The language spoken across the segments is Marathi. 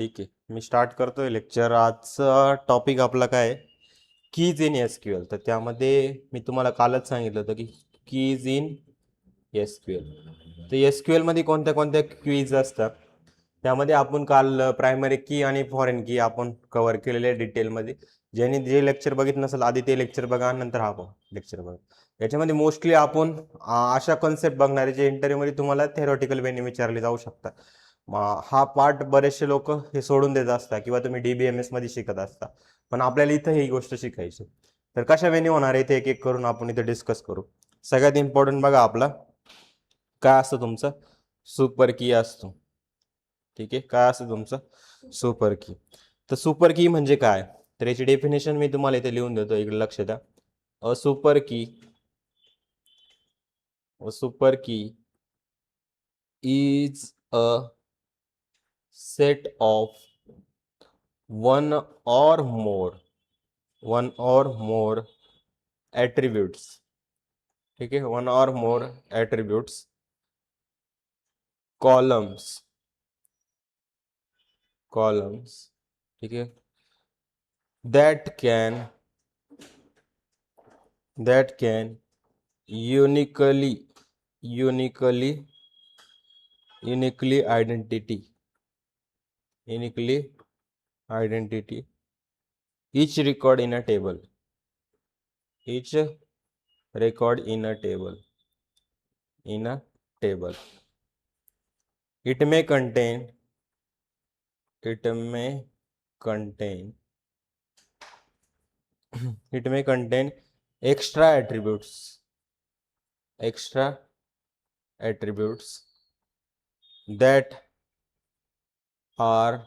ठीक आहे, मी स्टार्ट करतोय लेक्चर. आजचा टॉपिक आपला काय आहे? Keys in SQL. तर त्यामध्ये मी तुम्हाला कालच सांगितलं होतं की कीज इन एसक्यूएल. तर एसक्यूएल मध्ये कोणत्या कोणत्या कीज असतात त्यामध्ये आपण काल प्रायमरी की आणि फॉरेन की आपण कव्हर केलेले डिटेलमध्ये. ज्यांनी जे लेक्चर बघितलं नसेल आधी ते लेक्चर बघा, नंतर हा लेक्चर बघा. याच्यामध्ये मोस्टली आपण अशा कन्सेप्ट बघणारे जे इंटरव्ह्यूमध्ये तुम्हाला थेरॉटिकल वेने विचारले जाऊ शकतात. हा पार्ट बरेचसे लोक हे सोडून देत असतात किंवा तुम्ही DBMS मध्ये शिकत असता, पण आपल्याला इथं ही गोष्ट शिकायची. तर कशा वेने होणार आहे ते एक एक करून आपण इथे डिस्कस करू. सगळ्यात इम्पॉर्टंट बघा आपला काय असतं, तुमचं सुपर की असतो. ठीक आहे, काय असतं तुमचं सुपर की. तर सुपर की म्हणजे काय, तर याची डेफिनेशन मी तुम्हाला इथे लिहून देतो, इकडे लक्ष द्या. अ सुपर की is a set of one or more attributes. ठीक है, one or more attributes, columns. ठीक है, that can uniquely identity each record in a table. It may contain extra attributes that are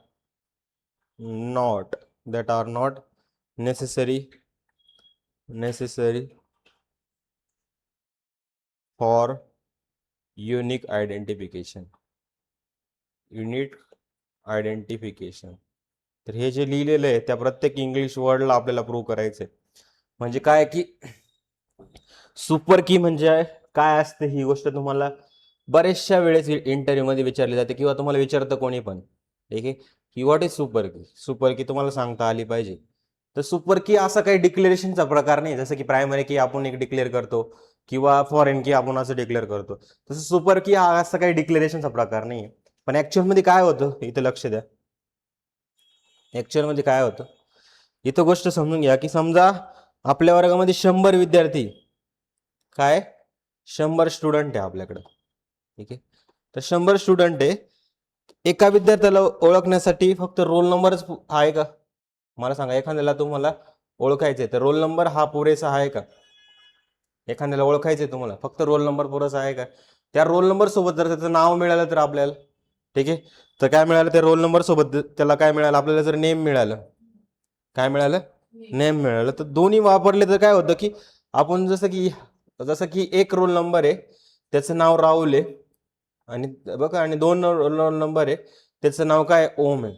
not necessary for unique identification. तर हे जे लिहिलेलं आहे त्या प्रत्येक इंग्लिश वर्डला आपल्याला प्रूव्ह करायचंय. म्हणजे काय की सुपर की म्हणजे काय असते ही गोष्ट तुम्हाला बरेचशा वेळेस इंटरव्ह्यू मध्ये विचारली जाते किंवा तुम्हाला विचारतं कोणी पण. ठीक आहे, की व्हॉट इज सुपर की तुम्हाला सांगता आली पाहिजे. तर सुपर की असा काही डिक्लेरेशनचा प्रकार नाही, जसं की प्रायमरी की आपण एक डिक्लेअर करतो किंवा फॉरेन की आपण असं डिक्लेअर करतो. तसं सुपर की हा असा काही डिक्लेरेशनचा प्रकार नाही. पण ऍक्च्युअल मध्ये काय होतं इथं लक्ष द्या. ऍक्च्युअल मध्ये काय होतं इथं गोष्ट समजून घ्या, की समजा आपल्या वर्गामध्ये 100 विद्यार्थी, काय 100 स्टुडंट आहे आपल्याकडं. ठीक आहे, तर 100 स्टुडंट आहे. एका विद्यार्थ्याला ओळखण्यासाठी फक्त रोल नंबरच आहे का? मला सांगा, एखाद्याला तुम्हाला ओळखायचंय तर रोल नंबर हा पुरेसा आहे का? एखाद्याला ओळखायचंय तुम्हाला फक्त रोल नंबर पुरेसा आहे का? त्या रोल नंबर सोबत जर त्याचं नाव मिळालं तर आपल्याला, ठीक आहे, तर काय मिळालं त्या रोल नंबर सोबत त्याला काय मिळालं आपल्याला, जर नेम मिळालं. काय मिळालं? नेम मिळालं. तर दोन्ही वापरले तर काय होतं की आपण जसं की एक रोल नंबर आहे त्याचं नाव राहुल आहे आणि बघा, आणि 2 रोल नंबर आहे त्याचं नाव काय ओम आहे.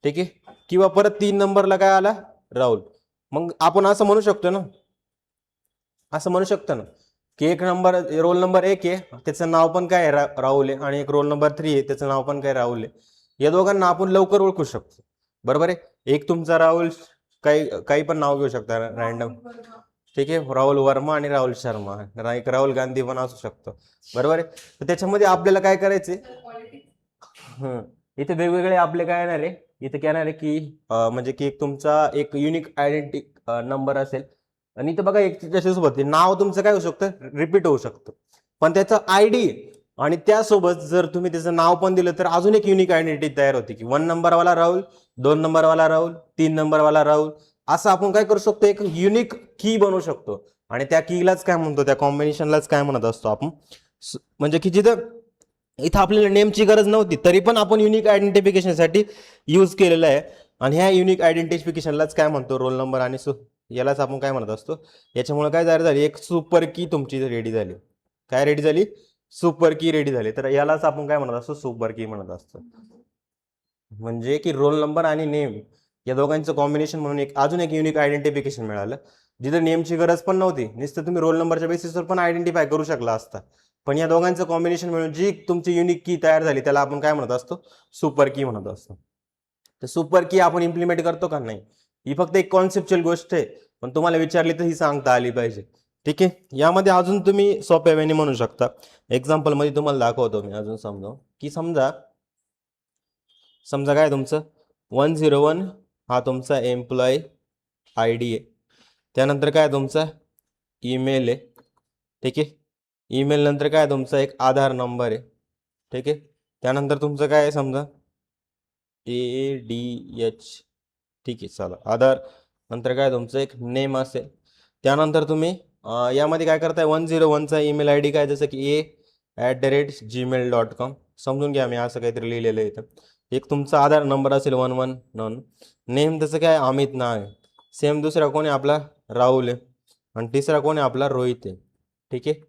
ठीक आहे, किंवा परत 3 नंबरला काय आला राहुल. मग आपण असं म्हणू शकतो ना की एक नंबर रोल नंबर 1 आहे त्याचं नाव पण काय राहुल आहे, आणि एक रोल नंबर 3 आहे त्याचं नाव पण काय राहुल आहे. या दोघांना आपण लवकर ओळखू शकतो. बरोबर आहे. एक तुमचा राहुल काही पण नाव घेऊ शकता रॅन्डम. ठीक आहे, राहुल वर्मा आणि राहुल शर्मा, एक राहुल गांधी पण असू शकतो. बरोबर आहे. तर त्याच्यामध्ये आपल्याला काय करायचंय, इथे वेगवेगळे आपले काय येणार आहे, इथे काय येणार आहे की म्हणजे की एक तुमचा एक युनिक आयडेंटिटी नंबर असेल, आणि इथं बघा एक त्याच्यासोबत नाव तुमचं काय होऊ शकतं, रिपीट होऊ शकतं, पण त्याचं ID आणि त्यासोबत जर तुम्ही त्याचं नाव पण दिलं तर अजून एक युनिक आयडेंटिटी तयार होते, की 1 नंबरवाला राहुल, 2 नंबरवाला राहुल, 3 नंबरवाला राहुल. असं आपण काय करू शकतो, एक युनिक की बनवू शकतो. आणि त्या कीलाच काय म्हणतो, त्या कॉम्बिनेशनलाच काय म्हणत असतो आपण, म्हणजे की जिथं इथं आपल्याला नेमची गरज नव्हती तरी पण आपण युनिक आयडेंटिफिकेशनसाठी यूज केलेलं आहे. आणि ह्या युनिक आयडेंटिफिकेशनलाच काय म्हणतो, रोल नंबर आणि यालाच आपण काय म्हणत असतो. याच्यामुळे काय तयार झाली, एक सुपर की तुमची रेडी झाली. काय रेडी झाली? सुपर की रेडी झाली. तर यालाच आपण काय म्हणत असतो, सुपर की म्हणत असतो. म्हणजे की रोल नंबर आणि नेम या दोघांचं कॉम्बिनेशन म्हणून एक अजून एक युनिक आयडेंटिफिकेशन मिळालं, जिथं नेमची गरज पण नव्हती, नुसतं तुम्ही रोल नंबरच्या बेसिसवर पण आयडेंटिफाय करू शकला असता. पण या दोघांचं कॉम्बिनेशन मिळून जी तुमची युनिक की तयार झाली त्याला आपण काय म्हणत असतो, सुपर की म्हणत असतो. तर सुपर की आपण इम्प्लिमेंट करतो का नाही, ही फक्त एक कॉन्सेप्च्युअल गोष्ट आहे, पण तुम्हाला विचारली तर ही सांगता आली पाहिजे. ठीक आहे. यामध्ये अजून तुम्ही सोप्या वेळेने म्हणू शकता. एक्झाम्पल मध्ये तुम्हाला दाखवतो मी अजून समजा की समजा समजा काय तुमचं 101 हा तुमचा एम्प्लॉय आय डी आहे. त्यानंतर काय तुमचा ईमेल आहे. ठीक आहे. ईमेल नंतर काय तुमचा एक आधार नंबर आहे. ठीक आहे. त्यानंतर तुमचं काय आहे समजा ADH. ठीक आहे चला आधार नंतर काय तुमचं एक नेम असेल. त्यानंतर तुम्ही यामध्ये काय करताय 101चा ईमेल आय डी काय जसं की a@gmail.com समजून घ्या मी असं काहीतरी लिहिलेलं आहे इथं. एक तुमचा आधार नंबर असेल 111 नेम तसं काय अमित नाव आहे. सेम दुसरा कोण आहे आपला राहुल आहे आणि तिसरा कोण आहे आपला रोहित आहे. ठीक आहे.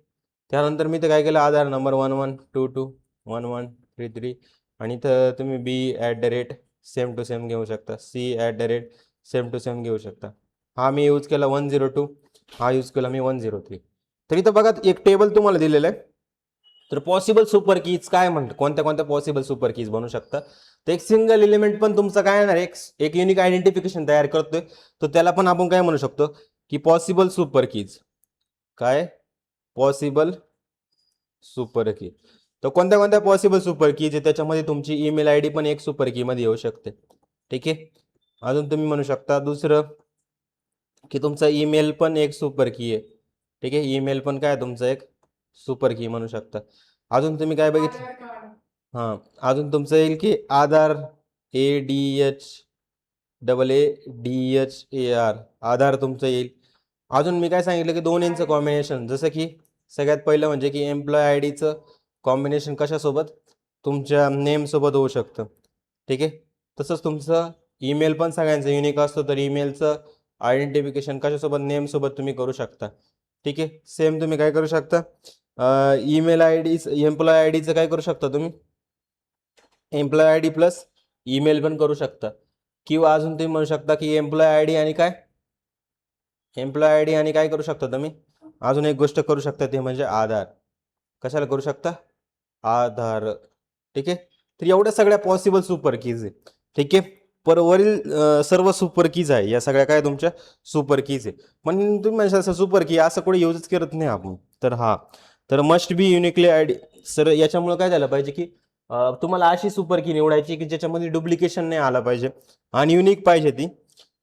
त्यानंतर मी तर काय केलं आधार नंबर 1122 1133 आणि इथं तुम्ही B@ सेम टू सेम घेऊ शकता. C@ सेम टू सेम घेऊ शकता. हा मी यूज केला 102, हा यूज केला मी 103. तर इथं बघा एक टेबल तुम्हाला दिलेलं आहे. तर पॉसिबल सुपर कीज काय म्हणतात, कोणत्या कोणत्या पॉसिबल सुपर कीज बनू शकतात. तर एक सिंगल एलिमेंट पण तुमचा काय येणार एक युनिक आयडेंटिफिकेशन तयार करतोय, तर त्याला पण आपण काय म्हणू शकतो की पॉसिबल सुपर कीज. काय पॉसिबल सुपर की. तर कोणत्या कोणत्या पॉसिबल सुपर कीज आहे त्याच्यामध्ये तुमची ईमेल आय डी पण एक सुपर की मध्ये येऊ शकते. ठीक आहे. अजून तुम्ही म्हणू शकता दुसरं की तुमचा ईमेल पण एक सुपर की आहे. ठीक आहे. ईमेल पण काय तुमचं एक सुपर की म्हणू शकता. अजून तुम्ही काय बघितलं हां अजून तुमचं येईल की आधार ADHAADHAR आधार तुमचं येईल. अजून मी काय सांगितलं की दोन यांचं कॉम्बिनेशन जसं की सगळ्यात पहिलं म्हणजे की एम्प्लॉय आय डीचं कॉम्बिनेशन कशासोबत तुमच्या नेमसोबत होऊ शकतं. ठीक आहे. तसंच तुमचं ईमेल पण सगळ्यांचं युनिक असतं, तर ईमेलचं आयडेंटिफिकेशन कशासोबत नेमसोबत तुम्ही करू शकता. ठीक आहे. सेम तुम्ही काय करू शकता email I D employee I डीचं काय करू शकता तुम्ही employee I D plus email पण करू शकता. किंवा अजून तुम्ही म्हणू शकता की एम्प्लॉय आय डी आणि काय एम्प्लॉय आय डी आणि काय करू शकता तुम्ही अजून एक गोष्ट करू शकता ते म्हणजे आधार. कशाला करू शकता आधार. ठीक आहे. तर एवढ्या सगळ्या पॉसिबल सुपर कीज आहे. ठीक आहे. पर वरील सर्व सुपर कीज आहे या सगळ्या काय तुमच्या सुपर कीज आहे. पण तुम्ही म्हणजे असं सुपर की असं कोणी यूजच करत नाही आपण. तर हा तर must be uniquely ID. Sir याच्यामुळे काय झालं पाहिजे की तुम्हाला अशी सुपर की निवडायची की ज्याच्यामध्ये डुप्लिकेशन नाही आला पाहिजे आणि युनिक पाहिजे ती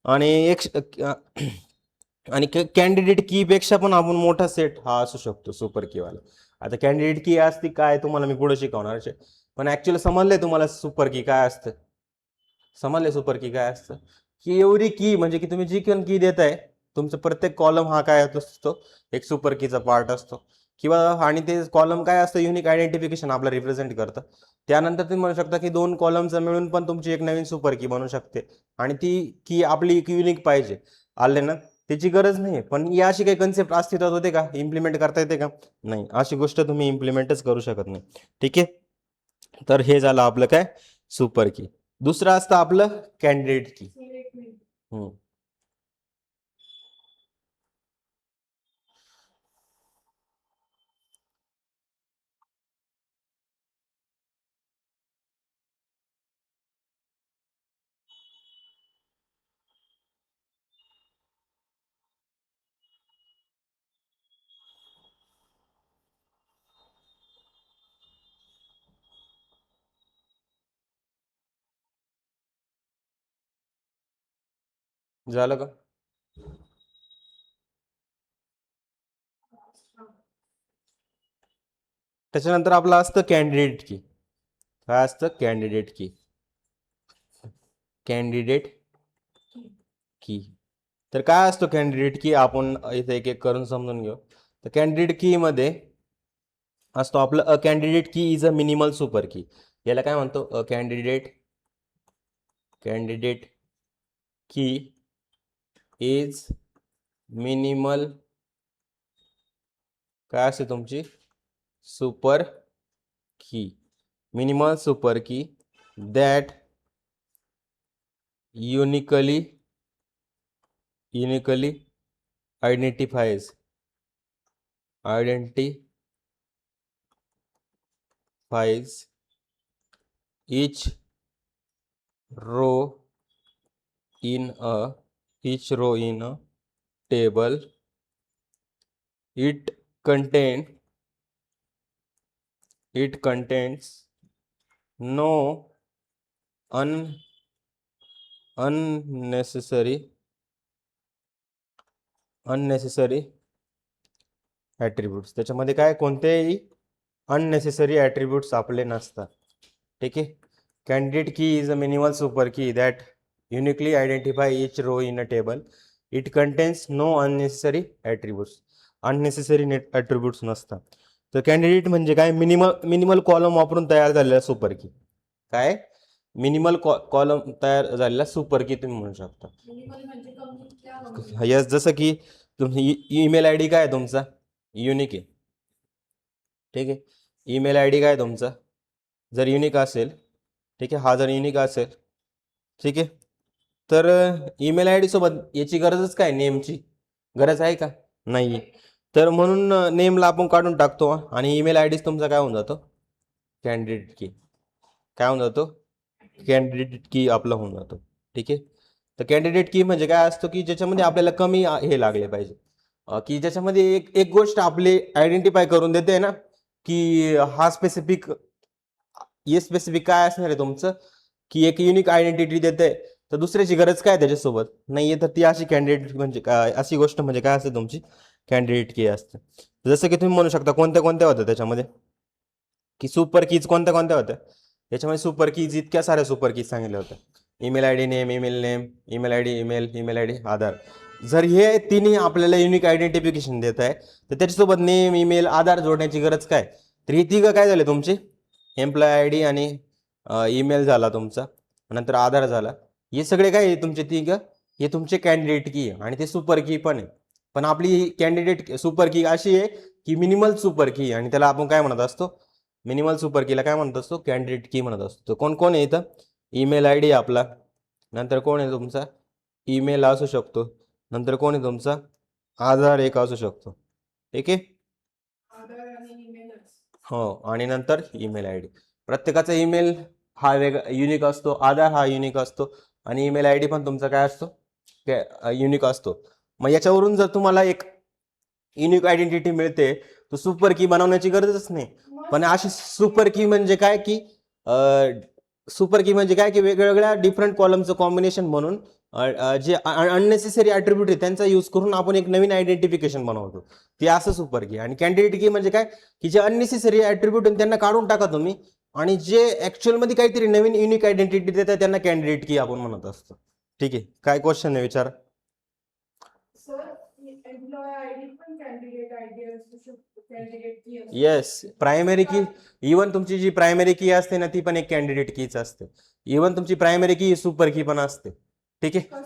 आणि एक आणि कॅन्डिडेट की पेक्षा पण आपण मोठा सेट हा असू शकतो सुपर कीवाला. आता कॅन्डिडेट की असती काय तुम्हाला मी पुढे शिकवणार आहे. पण ऍक्च्युअली समजलंय तुम्हाला सुपर की काय असतं. समजले सुपर की काय असतं की एवढी की म्हणजे की तुम्ही जी पण की देताय तुमचं प्रत्येक कॉलम हा काय असतो एक सुपर कीचा पार्ट असतो. किंवा आणि ते कॉलम काय असतं युनिक आयडेंटिफिकेशन आपलं रिप्रेझेंट करतं. त्यानंतर तुम्ही म्हणू शकता की दोन कॉलमचं मिळून पण तुमची एक नवीन सुपर की बनू शकते आणि ती की आपली युनिक पाहिजे. आले ना. त्याची गरज नाही पण या अशी काही कन्सेप्ट अस्तित्वात होते का इम्प्लिमेंट करता येते का नाही अशी गोष्ट तुम्ही इम्प्लिमेंटच करू शकत नाही. ठीक आहे. तर हे झालं आपलं काय सुपर की. दुसरं असतं आपलं कॅन्डिडेट की. झालं का त्याच्यानंतर आपलं असतं कॅन्डिडेट की. काय असतं कॅन्डिडेट की. कॅन्डिडेट की. तर काय असतो कॅन्डिडेट की आपण इथे एक एक करून समजून घेऊ. तर कॅन्डिडेट की मध्ये असतो आपलं a candidate key is a minimal super की. याला काय म्हणतो a candidate key is minimal काय असते तुमची सुपर की. Minimal super key that uniquely identifies each row in a each row in a table. It contains no unnecessary attributes. त्याच्यामध्ये काय कोणतेही अननेसेसरी ॲट्रिब्यूट्स आपले नसतात. ठीक आहे. Candidate key is a minimal super key that uniquely identify each row in a table. It contains no unnecessary attributes. Unnecessary attributes नसतात. तर कॅन्डिडेट म्हणजे काय, मिनिमल कॉलम वापरून तयार झालेला सुपर की. काय मिनिमल कॉलम तयार झालेला सुपर की तुम्ही म्हणू शकता. यस, जसं की तुमची ईमेल आय डी काय आहे तुमचा, युनिक आहे. ठीक आहे. ईमेल आय डी काय तुमचा जर युनिक असेल, ठीक आहे, हा जर युनिक असेल, ठीक आहे, तर ईमेल आय डी सोबत याची गरजच काय, नेमची गरज आहे का, नाही. तर म्हणून नेमला आपण काढून टाकतो आणि ईमेल आय डीच तुमचा काय होऊन जातो, कॅन्डिडेट की. काय होऊन जातो, कॅन्डिडेट की आपला होऊन जातो. ठीक आहे. तर कॅन्डिडेट की म्हणजे काय असतो की ज्याच्यामध्ये आपल्याला कमी हे लागले पाहिजे, की ज्याच्यामध्ये एक एक गोष्ट आपली आयडेंटिफाय करून देते ना, की हा स्पेसिफिक काय असणार आहे तुमचं, की एक युनिक आयडेंटिटी देते, तर दुसऱ्याची गरज काय त्याच्यासोबत नाहीये, तर ती अशी कॅन्डिडेट म्हणजे काय, अशी गोष्ट म्हणजे काय असते तुमची कॅन्डिडेट की असते. जसं की तुम्ही म्हणू शकता कोणत्या कोणत्या होत्या त्याच्यामध्ये, की सुपर कीज कोणत्या कोणत्या होत्या. याच्यामध्ये सुपर कीज इतक्या साऱ्या सुपर कीज सांगितल्या होत्या. Email I D name, email I D email I D Aadhaar. जर हे तिन्ही आपल्याला युनिक आयडेंटिफिकेशन देत आहे, तर त्याच्यासोबत नेम, ईमेल, आधार जोडण्याची गरज काय. तर ही तिघं काय झाले तुमची, एम्प्लॉय आय डी आणि ईमेल झाला तुमचा, नंतर आधार झाला. हे सगळे काय आहे तुमचे तिघं, हे तुमचे कॅन्डिडेट की आहे आणि ते सुपर की पण आहे. पण आपली कॅन्डिडेट सुपर की अशी आहे की मिनिमल सुपर की, आणि त्याला आपण काय म्हणत असतो, मिनिमल सुपर कीला काय म्हणत असतो, कॅन्डिडेट की म्हणत असतो. तर कोण कोण आहे इथं, ईमेल आय डी आपला, नंतर कोण आहे तुमचा ईमेल असू शकतो, नंतर कोण आहे तुमचा आधार एक असू शकतो. ठीक आहे. हो, आणि नंतर ईमेल आय डी. प्रत्येकाचा ईमेल हा वेगळा युनिक असतो, आधार हा युनिक असतो, आणि ईमेल आय डी पण तुमचा काय असतो, युनिक असतो. मग याच्यावरून जर तुम्हाला एक युनिक आयडेंटिटी मिळते, तर सुपर की बनवण्याची गरजच नाही. पण अशी सुपर की म्हणजे काय की सुपर की म्हणजे काय की वेगवेगळ्या डिफरंट कॉलमचं कॉम्बिनेशन म्हणून जे अननेसेसरी ऍट्रिब्यूट आहे त्यांचा यूज करून आपण एक नवीन आयडेंटिफिकेशन बनवतो, ते असं सुपर की. आणि कॅन्डिडेट की म्हणजे काय की जे अननेसेसरी ऍट्रिब्यूट त्यांना काढून टाका तुम्ही, आणि जे ऍक्च्युअल मध्ये काहीतरी नवीन युनिक आयडेंटिटी देतात त्यांना कॅन्डिडेट की आपण म्हणत असतो. ठीक आहे. काय क्वेश्चन आहे विचार. येस, प्रायमरी की, इव्हन तुमची जी प्रायमरी की असते ना ती पण एक कॅन्डिडेट कीच असते. इव्हन तुमची प्रायमरी की सुपर की पण असते. ठीक आहे.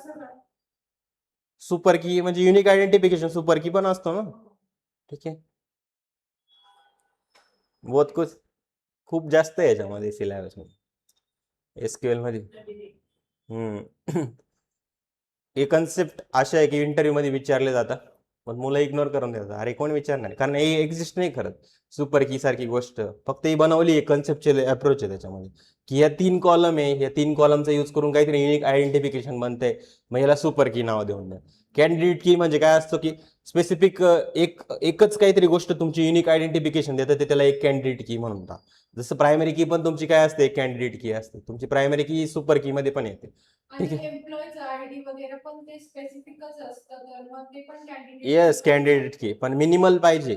सुपर की म्हणजे युनिक आयडेंटिफिकेशन सुपर की पण असतो ना. ठीक आहे. बहुत कुछ, खूप जास्त आहे याच्यामध्ये सिलेबस मध्ये, एसक्यूएल मध्ये. हे कन्सेप्ट अशा आहे की इंटरव्ह्यू मध्ये विचारले जातात, पण मुलं इग्नोर करून देतात. अरे कोण विचारणार, कारण हे एक्झिस्ट नाही करत सुपर की सारखी गोष्ट. फक्त ही बनवली आहे, कन्सेप्च्युअल अप्रोच आहे त्याच्यामध्ये, की या 3 कॉलम आहे, या 3 कॉलमचा यूज करून काहीतरी युनिक आयडेंटिफिकेशन बनतंय, मग याला सुपर की नाव देऊन द्या. कॅन्डिडेट की म्हणजे काय असतं की स्पेसिफिक एकच काहीतरी गोष्ट तुमची युनिक आयडेंटिफिकेशन देतं, ते त्याला एक कॅन्डिडेट की म्हणतात. जसं प्रायमरी की पण तुमची काय असते, कॅन्डिडेट की असते. तुमची प्रायमरी की सुपर की मध्ये पण येते. ठीक आहे. येस, कॅन्डिडेट की पण मिनिमल पाहिजे.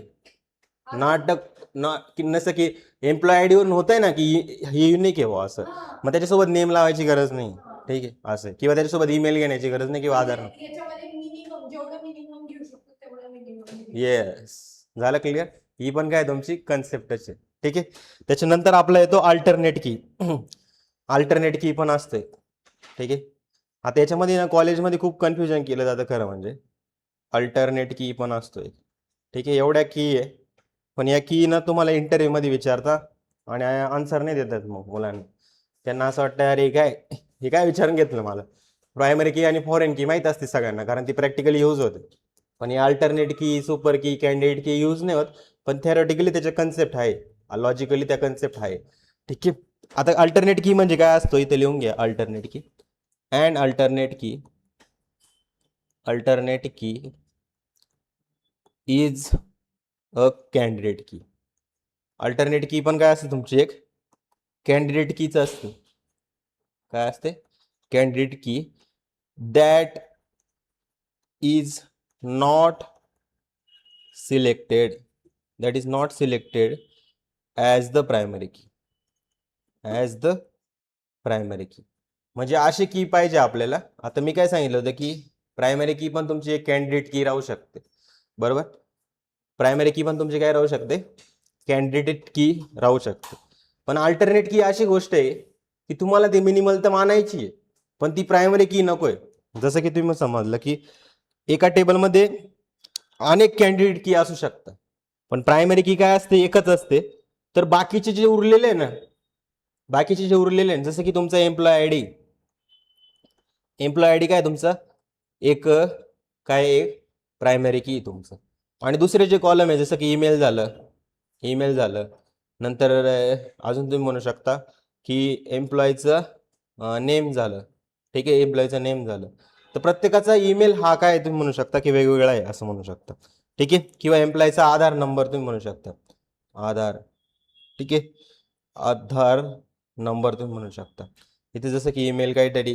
नसं की एम्प्लॉय आयडी वरून होत आहे ना की हे युनिक आहे बुवा असं, मग त्याच्यासोबत नेम लावायची गरज नाही. ठीक आहे असं, किंवा त्याच्यासोबत ईमेल घेण्याची गरज नाही किंवा आधार. येस, झालं क्लिअर. ही पण काय तुमची कन्सेप्टच आहे. ठीक आहे. त्याच्यानंतर आपला येतो अल्टरनेट की. अल्टरनेट की पण असते. ठीक आहे. आता याच्यामध्ये ना कॉलेजमध्ये खूप कन्फ्युजन केलं जातं खरं म्हणजे. अल्टरनेट की पण असतोय. ठीक आहे. एवढ्या की आहे, पण या की ना तुम्हाला इंटरव्ह्यू मध्ये विचारता आणि आन्सर नाही देतात मग मुलांना. त्यांना असं वाटतं अरे हे काय विचारून घेतलं मला. प्रायमरी की आणि फॉरेन की माहीत असते सगळ्यांना, कारण ती प्रॅक्टिकली यूज होते. पण हे अल्टरनेट की, सुपर की, कॅन्डिडेट की यूज नाही होत, पण थेरॉटिकली त्याचे कन्सेप्ट आहे, लॉजिकली त्या कन्सेप्ट आहे. ठीक आहे. आता अल्टरनेट की म्हणजे काय असतो इथे लिहून घ्या. अल्टरनेट की अँड अल्टरनेट की इज अ कॅन्डिडेट की. अल्टरनेट की पण काय असते तुमची एक कॅन्डिडेट कीच असते. काय असते? कॅन्डिडेट की that is not selected as the primary की. ॲज द प्रायमरी की म्हणजे अशी की पाहिजे आपल्याला. आता मी काय सांगितलं होतं की प्रायमरी की पण तुमची एक कॅन्डिडेट की राहू शकते, बरोबर. प्रायमरी की पण तुमची काय राहू शकते? कॅन्डिडेट की राहू शकते. पण अल्टरनेट की अशी गोष्ट आहे की तुम्हाला ती मिनिमल तर मानायची आहे, पण ती प्रायमरी की नकोय. जसं की तुम्ही समजलं की एका टेबलमध्ये अनेक कॅन्डिडेट की असू शकतात, पण प्रायमरी की काय असते? एकच असते. तर बाकीचे जे उरलेले आहे ना, जसं की तुमचा एम्प्लॉय आय डी काय तुमचा एक काय एक प्रायमरी की तुमचं. आणि दुसरे जे कॉलम आहे जसं की ईमेल झालं नंतर अजून तुम्ही म्हणू शकता की एम्प्लॉयचं नेम झालं. ठीक आहे, एम्प्लॉयचं नेम झालं. तर प्रत्येकाचा ईमेल हा काय तुम्ही म्हणू शकता की वेगवेगळा आहे असं म्हणू शकता. ठीक आहे, किंवा एम्प्लॉयचा आधार नंबर तुम्ही म्हणू शकता. आधार, ठीक आहे, आधार नंबर तुम्ही म्हणू शकता. इथे जसं की ईमेल काहीतरी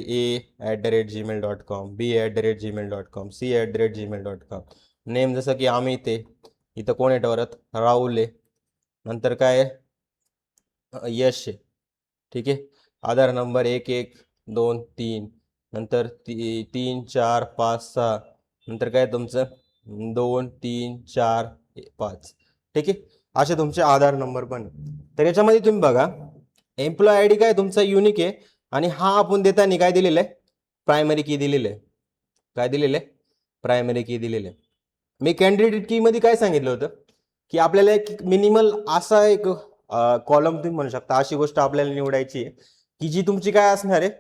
a@gmail.com, b@gmail.com, c@gmail.com. नेम जसं की आम्ही इथं कोण आहे परत? राहुल आहे. नंतर काय आहे? यश आहे. ठीक आहे, आधार नंबर 1123, नंतर 3 4 5 6, नंतर काय तुमचं 2 3 4 5. ठीक आहे, असे तुमचे आधार नंबर पण आहे. तर याच्यामध्ये तुम्ही बघा एम्प्लॉय आय डी काय तुमचा युनिक आहे आणि हा आपण देताना काय दिलेलं आहे? प्रायमरी की दिलेलं आहे. काय दिलेलं आहे? प्रायमरी की दिलेलं आहे. मी कॅन्डिडेट की मध्ये काय सांगितलं होतं की आपल्याला एक मिनिमल असा एक कॉलम तुम्ही म्हणू शकता अशी गोष्ट आपल्याला निवडायची आहे की जी तुमची काय असणार आहे.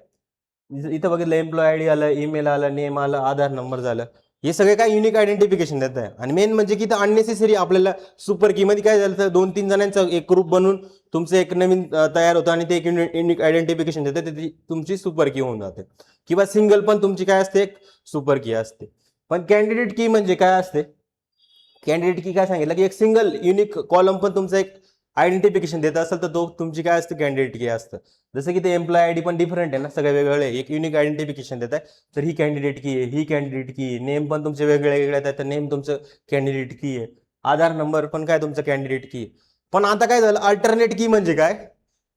इथं बघितलं एम्प्लॉय आय डी आलं, ईमेल आलं, नेम आलं, आधार नंबर झालं. हे सगळे काय युनिक आयडेंटिफिकेशन देत आहे. आणि मेन म्हणजे की अननेसेसरी आपल्याला सुपर की मध्ये काय झालं तर 2-3 जणांचा एक ग्रुप बनवून तुमचं एक नवीन तयार होतं आणि ते एक युनिक आयडेंटिफिकेशन देतं, ते तुमची सुपर की होऊन जाते. किंवा सिंगल पण तुमची काय असते? एक सुपर की असते. पण कॅन्डिडेट की म्हणजे काय असते? कॅन्डिडेट की काय सांगितलं की एक सिंगल युनिक कॉलम पण तुमचा एक आयडेंटिफिकेशन देत असेल तर तो तुमची काय असते? कॅन्डिडेट की असतं. जसं की ते एम्प्लॉय आय डी पण डिफरंट आहे ना, सगळे वेगवेगळे एक युनिक आयडेंटिफिकेशन देत आहे. तर ही कॅन्डिडेट की आहे, ही कॅन्डिडेट की आहे. नेम पण तुमचे वेगळे वेगळे आहेत, तर नेम तुमचं कॅन्डिडेट की आहे. आधार नंबर पण काय तुमचं कॅन्डिडेट की आहे. पण आता काय झालं अल्टरनेट की म्हणजे काय?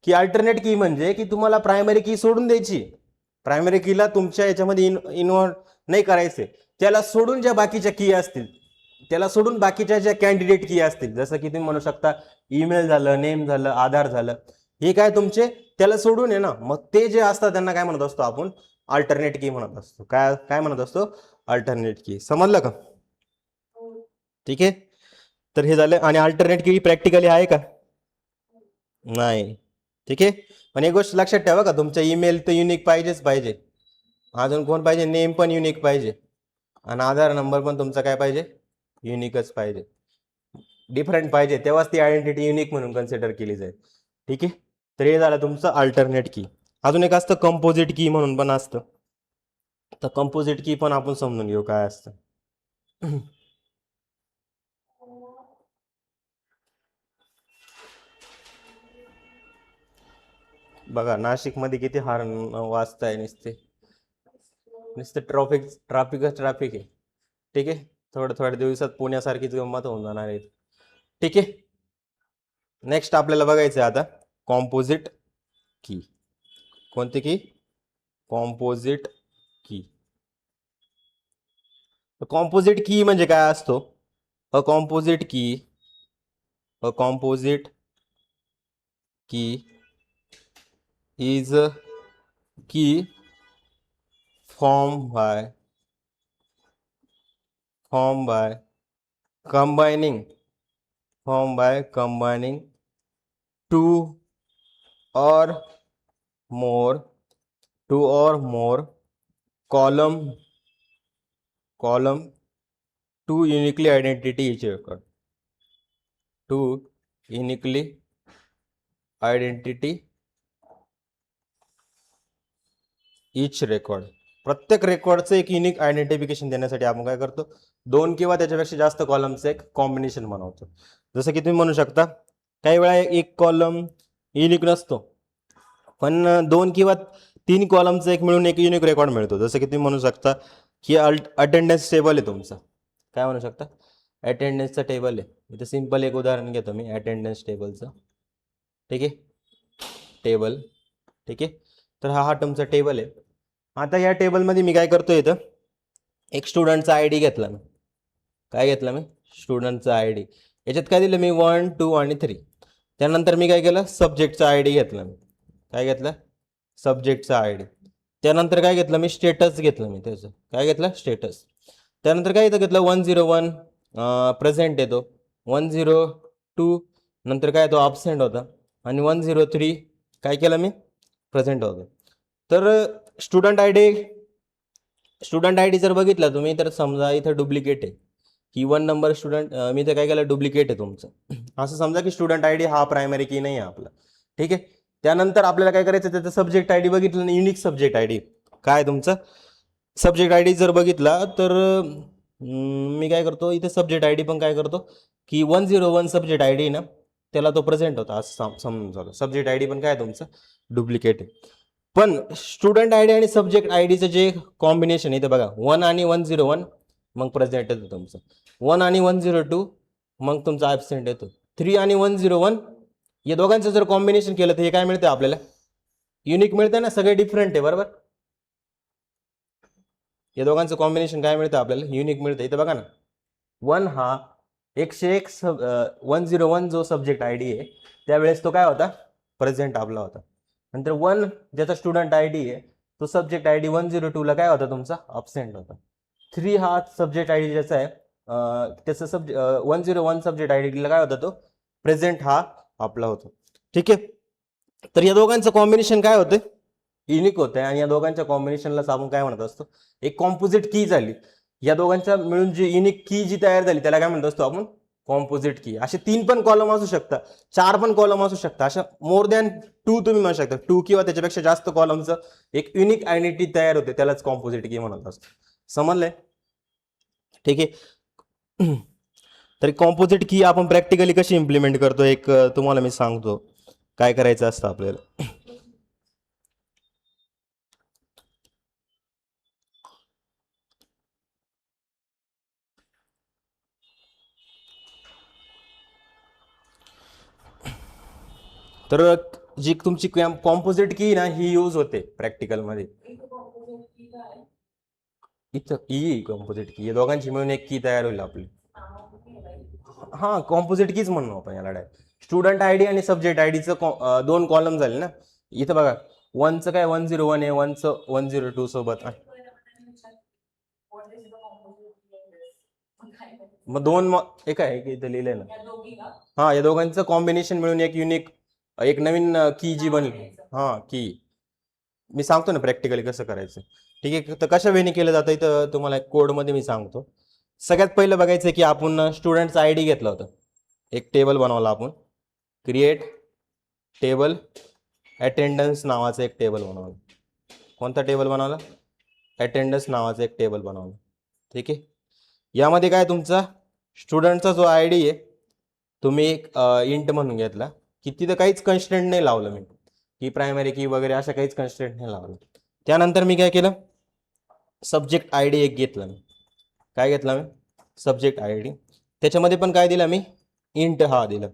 की अल्टरनेट की म्हणजे की तुम्हाला प्रायमरी की सोडून द्यायची. प्रायमरी कीला तुमच्या याच्यामध्ये इन्व्हॉल्व नाही करायचे. त्याला सोडून ज्या बाकीच्या की असतील, त्याला सोडून बाकीच्या ज्या कॅन्डिडेट की असतील, जसं की तुम्ही म्हणू शकता ईमेल झालं, नेम झालं, आधार झालं, हे काय तुमचे त्याला सोडून आहे ना. मग ते जे असतात त्यांना काय म्हणत असतो आपण? अल्टरनेट की म्हणत असतो. काय काय म्हणत असतो? अल्टरनेट की. समजलं का? ठीक आहे, तर हे झालं. आणि अल्टरनेट की प्रॅक्टिकली आहे का? नाही. ठीक आहे, पण एक गोष्ट लक्षात ठेवा का तुमचा ईमेल तर युनिक पाहिजे. अजून कोण पाहिजे? नेम पण युनिक पाहिजे आणि आधार नंबर पण तुमचा काय पाहिजे? युनिकच पाहिजे, डिफरंट पाहिजे, तेव्हाच ती आयडेंटिटी युनिक म्हणून कन्सिडर केली जाईल. ठीक आहे, तर हे झालं तुमचं अल्टरनेट की. अजून एक असतं कंपोजिट की म्हणून पण असतं. तर कंपोजिट की पण आपण समजून घेऊ काय असतं. बघा नाशिकमध्ये किती हार्न वाजताय नुसते नुसते ट्रॅफिक आहे. ठीक आहे, थोड्या दिवसात पुण्यासारखीच गंमत होऊन जाणार आहे. ठीक आहे, नेक्स्ट आपल्याला बघायचं आहे आता कॉम्पोजिट की. कोणती की? कॉम्पोजिट की. कॉम्पोजिट की म्हणजे काय असतो? अ कॉम्पोजिट की अ कॉम्पोजिट की इज की form by form by combining two or more column to uniquely identity each record. To uniquely identity each record, प्रत्येक रेकॉर्डचं एक युनिक आयडेंटिफिकेशन देण्यासाठी आपण काय करतो, 2 किंवा त्याच्यापेक्षा जास्त कॉलमचं एक कॉम्बिनेशन बनवतो. जसं की तुम्ही म्हणू शकता काही वेळा एक कॉलम युनिक नसतो, पण 2 किंवा 3 कॉलमचं एक मिळून एक युनिक रेकॉर्ड मिळतो. जसं की तुम्ही म्हणू शकता की अटेंडन्स टेबल आहे तुमचं, काय म्हणू शकता, अटेंडन्सचं टेबल आहे. इथं सिम्पल एक उदाहरण घेतो मी अटेंडन्स टेबलचं. ठीक आहे, टेबल. ठीक आहे, तर हा तुमचा टेबल आहे. आता या टेबलमध्ये मी काय करतो, इथं एक स्टुडंटचा आय डी घेतला मी. काय घेतला मी, स्टुडंटचा आय डी. याच्यात काय दिलं मी 1 2 आणि 3. त्यानंतर मी काय केलं, सब्जेक्टचा आय डी घेतला मी. काय घेतलं, सब्जेक्टचा आय डी. त्यानंतर काय घेतलं मी, स्टेटस घेतलं मी त्याचं. काय घेतलं, स्टेटस. त्यानंतर काय इथं घेतलं 101 प्रेझेंट येतो, 102 नंतर काय तो absent होता, आणि 103 काय केलं मी, प्रेझेंट होतं. तर स्टुडंट आय डी जर बघितला तुम्ही, तर समजा इथं डुप्लिकेट आहे की 1 नंबर स्टुडंट, मी तर काय केलं, डुप्लिकेट आहे तुमचं. असं समजा की स्टुडंट आय डी हा प्रायमरी की नाही आहे आपला. ठीक आहे, त्यानंतर आपल्याला काय करायचं, त्याचं सब्जेक्ट आय डी बघितलं ना, युनिक सब्जेक्ट आय डी काय तुमचं, सब्जेक्ट आय डी जर बघितला तर मी काय करतो, इथे सब्जेक्ट आय डी पण काय करतो की 101 सब्जेक्ट आय डी ना, त्याला तो प्रेझेंट होता असं समजून झालं. सब्जेक्ट आय डी पण काय तुमचं डुप्लिकेट आहे. पण स्टुडंट आय डी आणि सब्जेक्ट आय डीचं जे कॉम्बिनेशन इथे बघा, 1 आणि 101 मग प्रेझेंट येतो तुमचं, 1 आणि 102 मग तुमचा ॲबसेंट येतो, 3 आणि 101 या दोघांचं जर कॉम्बिनेशन केलं तर हे काय मिळतं आपल्याला, युनिक मिळतं ना, सगळे डिफरंट आहे बरोबर. या दोघांचं कॉम्बिनेशन काय मिळतं आपल्याला, युनिक मिळतं. इथं बघा ना, 1 हा 101 101 जो सब्जेक्ट आय डी आहे त्यावेळेस तो काय होता, प्रेझेंट आपला होता. नंतर 1 ज्याचा स्टुडंट आय डी आहे तो सब्जेक्ट आय डी 102 ला काय होता तुमचा, अब्सेंट होता. 3 हा सब्जेक्ट आय डी ज्याचा आहे त्याचा 101 सब्जेक्ट आय डीला काय होता, तो प्रेझेंट हा आपला होतो. ठीक आहे, तर या दोघांचं कॉम्बिनेशन काय होतं, युनिक होतं. आणि या दोघांच्या कॉम्बिनेशनलाच आपण काय म्हणत असतो, एक कॉम्पोजिट की झाली. या दोघांच्या मिळून जी युनिक की जी तयार झाली त्याला काय म्हणत असतो आपण, कॉम्पोजिट की. असे 3 पण कॉलम असू शकतात, 4 पण कॉलम असू शकतात, अशा मोर दॅन 2 तुम्ही म्हणू शकता. 2 किंवा त्याच्यापेक्षा जास्त कॉलमचं एक युनिक आयडेंटिटी तयार होते, त्यालाच कॉम्पोजिट की म्हणत असतो. समजलंय. ठीक आहे, तर कॉम्पोजिट की आपण प्रॅक्टिकली कशी इम्प्लिमेंट करतो, एक तुम्हाला मी सांगतो काय करायचं असतं आपल्याला. तर जी तुमची कॉम्पोजिट की ना ही यूज होते प्रॅक्टिकल मध्ये. इथं ई कॉम्पोजिट की, या दोघांची मिळून एक की तयार होईल आपली. हा, कॉम्पोजिट कीच म्हणू आपण याला डायरेक्ट. स्टुडंट आयडी आणि सब्जेक्ट आयडीचं 2 कॉलम झाले ना. इथं बघा 1चं काय 101 आहे, 1चं 102 सोबत. मग 2 एक आहे की इथं लिहिलंय ना. हा, या दोघांचं कॉम्बिनेशन मिळून एक युनिक, एक नवीन की जी बनली. हा, की मी सांगतो ना प्रॅक्टिकली कसं करायचं. ठीक आहे, तर कशा वेळी केलं जातं इथं तुम्हाला कोडमध्ये मी सांगतो. सगळ्यात पहिलं बघायचं की आपण स्टुडंटचा आय डी घेतला होता, एक टेबल बनवला आपण, क्रिएट टेबल अटेंडन्स नावाचं एक टेबल बनवलं. कोणता टेबल बनवला, अटेंडन्स नावाचं एक टेबल बनवलं. ठीक आहे, यामध्ये काय तुमचा स्टुडंटचा जो आय डी आहे तुम्ही एक इंट म्हणून घेतला, की तिथं काहीच कन्स्टंट नाही लावलं मी, की प्रायमरी की वगैरे अशा काहीच कन्स्टंट नाही लावलं. त्यानंतर मी काय केलं, सब्जेक्ट आय डी एक घेतला मी. काय घेतला मी, सब्जेक्ट आय डी. त्याच्यामध्ये पण काय दिला मी, इंट हा दिला.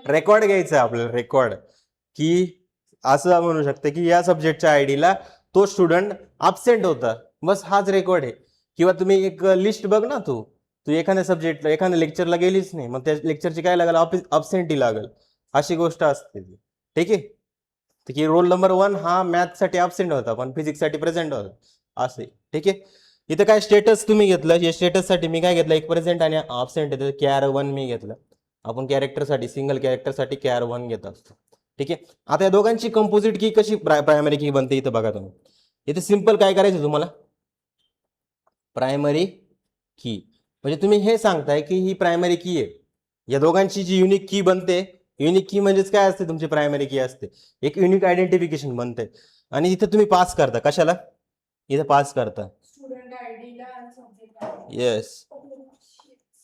रेकॉर्ड घ्यायचं आपल्याला, रेकॉर्ड की असं म्हणू शकतं की या सब्जेक्टच्या आयडीला तो स्टुडंट अब्सेंट होता, बस हाच रेकॉर्ड आहे. किंवा तुम्ही एक लिस्ट बघ ना, तू एखाद्या सब्जेक्टला एखाद्या लेक्चरला गेलीच नाही, मग त्या लेक्चरची काय लागेल, अब्सेंटी लागेल, अशी गोष्ट असते ती. ठीक आहे, तर की रोल नंबर 1 हा मॅथसाठी अब्सेंट होता पण फिजिक्ससाठी प्रेझेंट होता, असे. ठीक आहे, इथं काय स्टेटस तुम्ही घेतलं, या स्टेटससाठी मी काय घेतलं, एक प्रेझेंट आणि अब्सेंट आहे, कॅर 1 मी घेतलं. आपण कॅरेक्टरसाठी, सिंगल कॅरेक्टरसाठी कॅर 1 घेत असतो. ठीक आहे, आता या दोघांची कंपोजिट की कशी प्रायमरी की बनते इथं बघा तुम्ही. इथे सिंपल काय करायचं तुम्हाला, प्रायमरी की म्हणजे तुम्ही हे सांगताय की ही प्रायमरी की आहे, या दोघांची जी युनिक की बनते युनिक की म्हणजेच काय असते, तुमची प्रायमरी की असते, एक युनिक आयडेंटिफिकेशन बनते. आणि इथे तुम्ही पास करता कशाला, इथे पास करता येस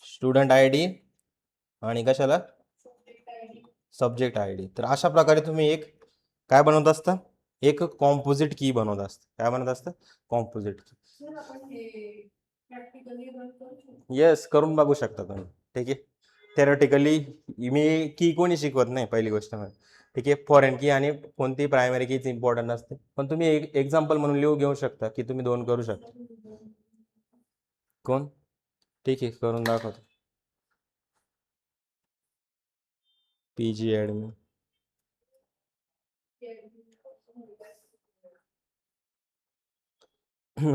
स्टुडंट आय डी आणि कशाला सब्जेक्ट आय डी. तर अशा प्रकारे तुम्ही एक काय बनवत असता, एक कॉम्पोजिट की बनवत असता. काय बनवत असतं, कॉम्पोजिट की. येस करून बघू शकता तुम्ही. ठीक आहे, थेरॉटिकली मी की कोणी शिकवत नाही पहिली गोष्ट म्हणजे. ठीक आहे, फॉरेन की आणि कोणती प्रायमरी कीच इम्पॉर्टंट असते, पण तुम्ही एक एक्झाम्पल म्हणून लिहू घेऊ शकता की तुम्ही 2 करू शकता. कोण, ठीक आहे करून दाखवतो. पीजी ॲडमिन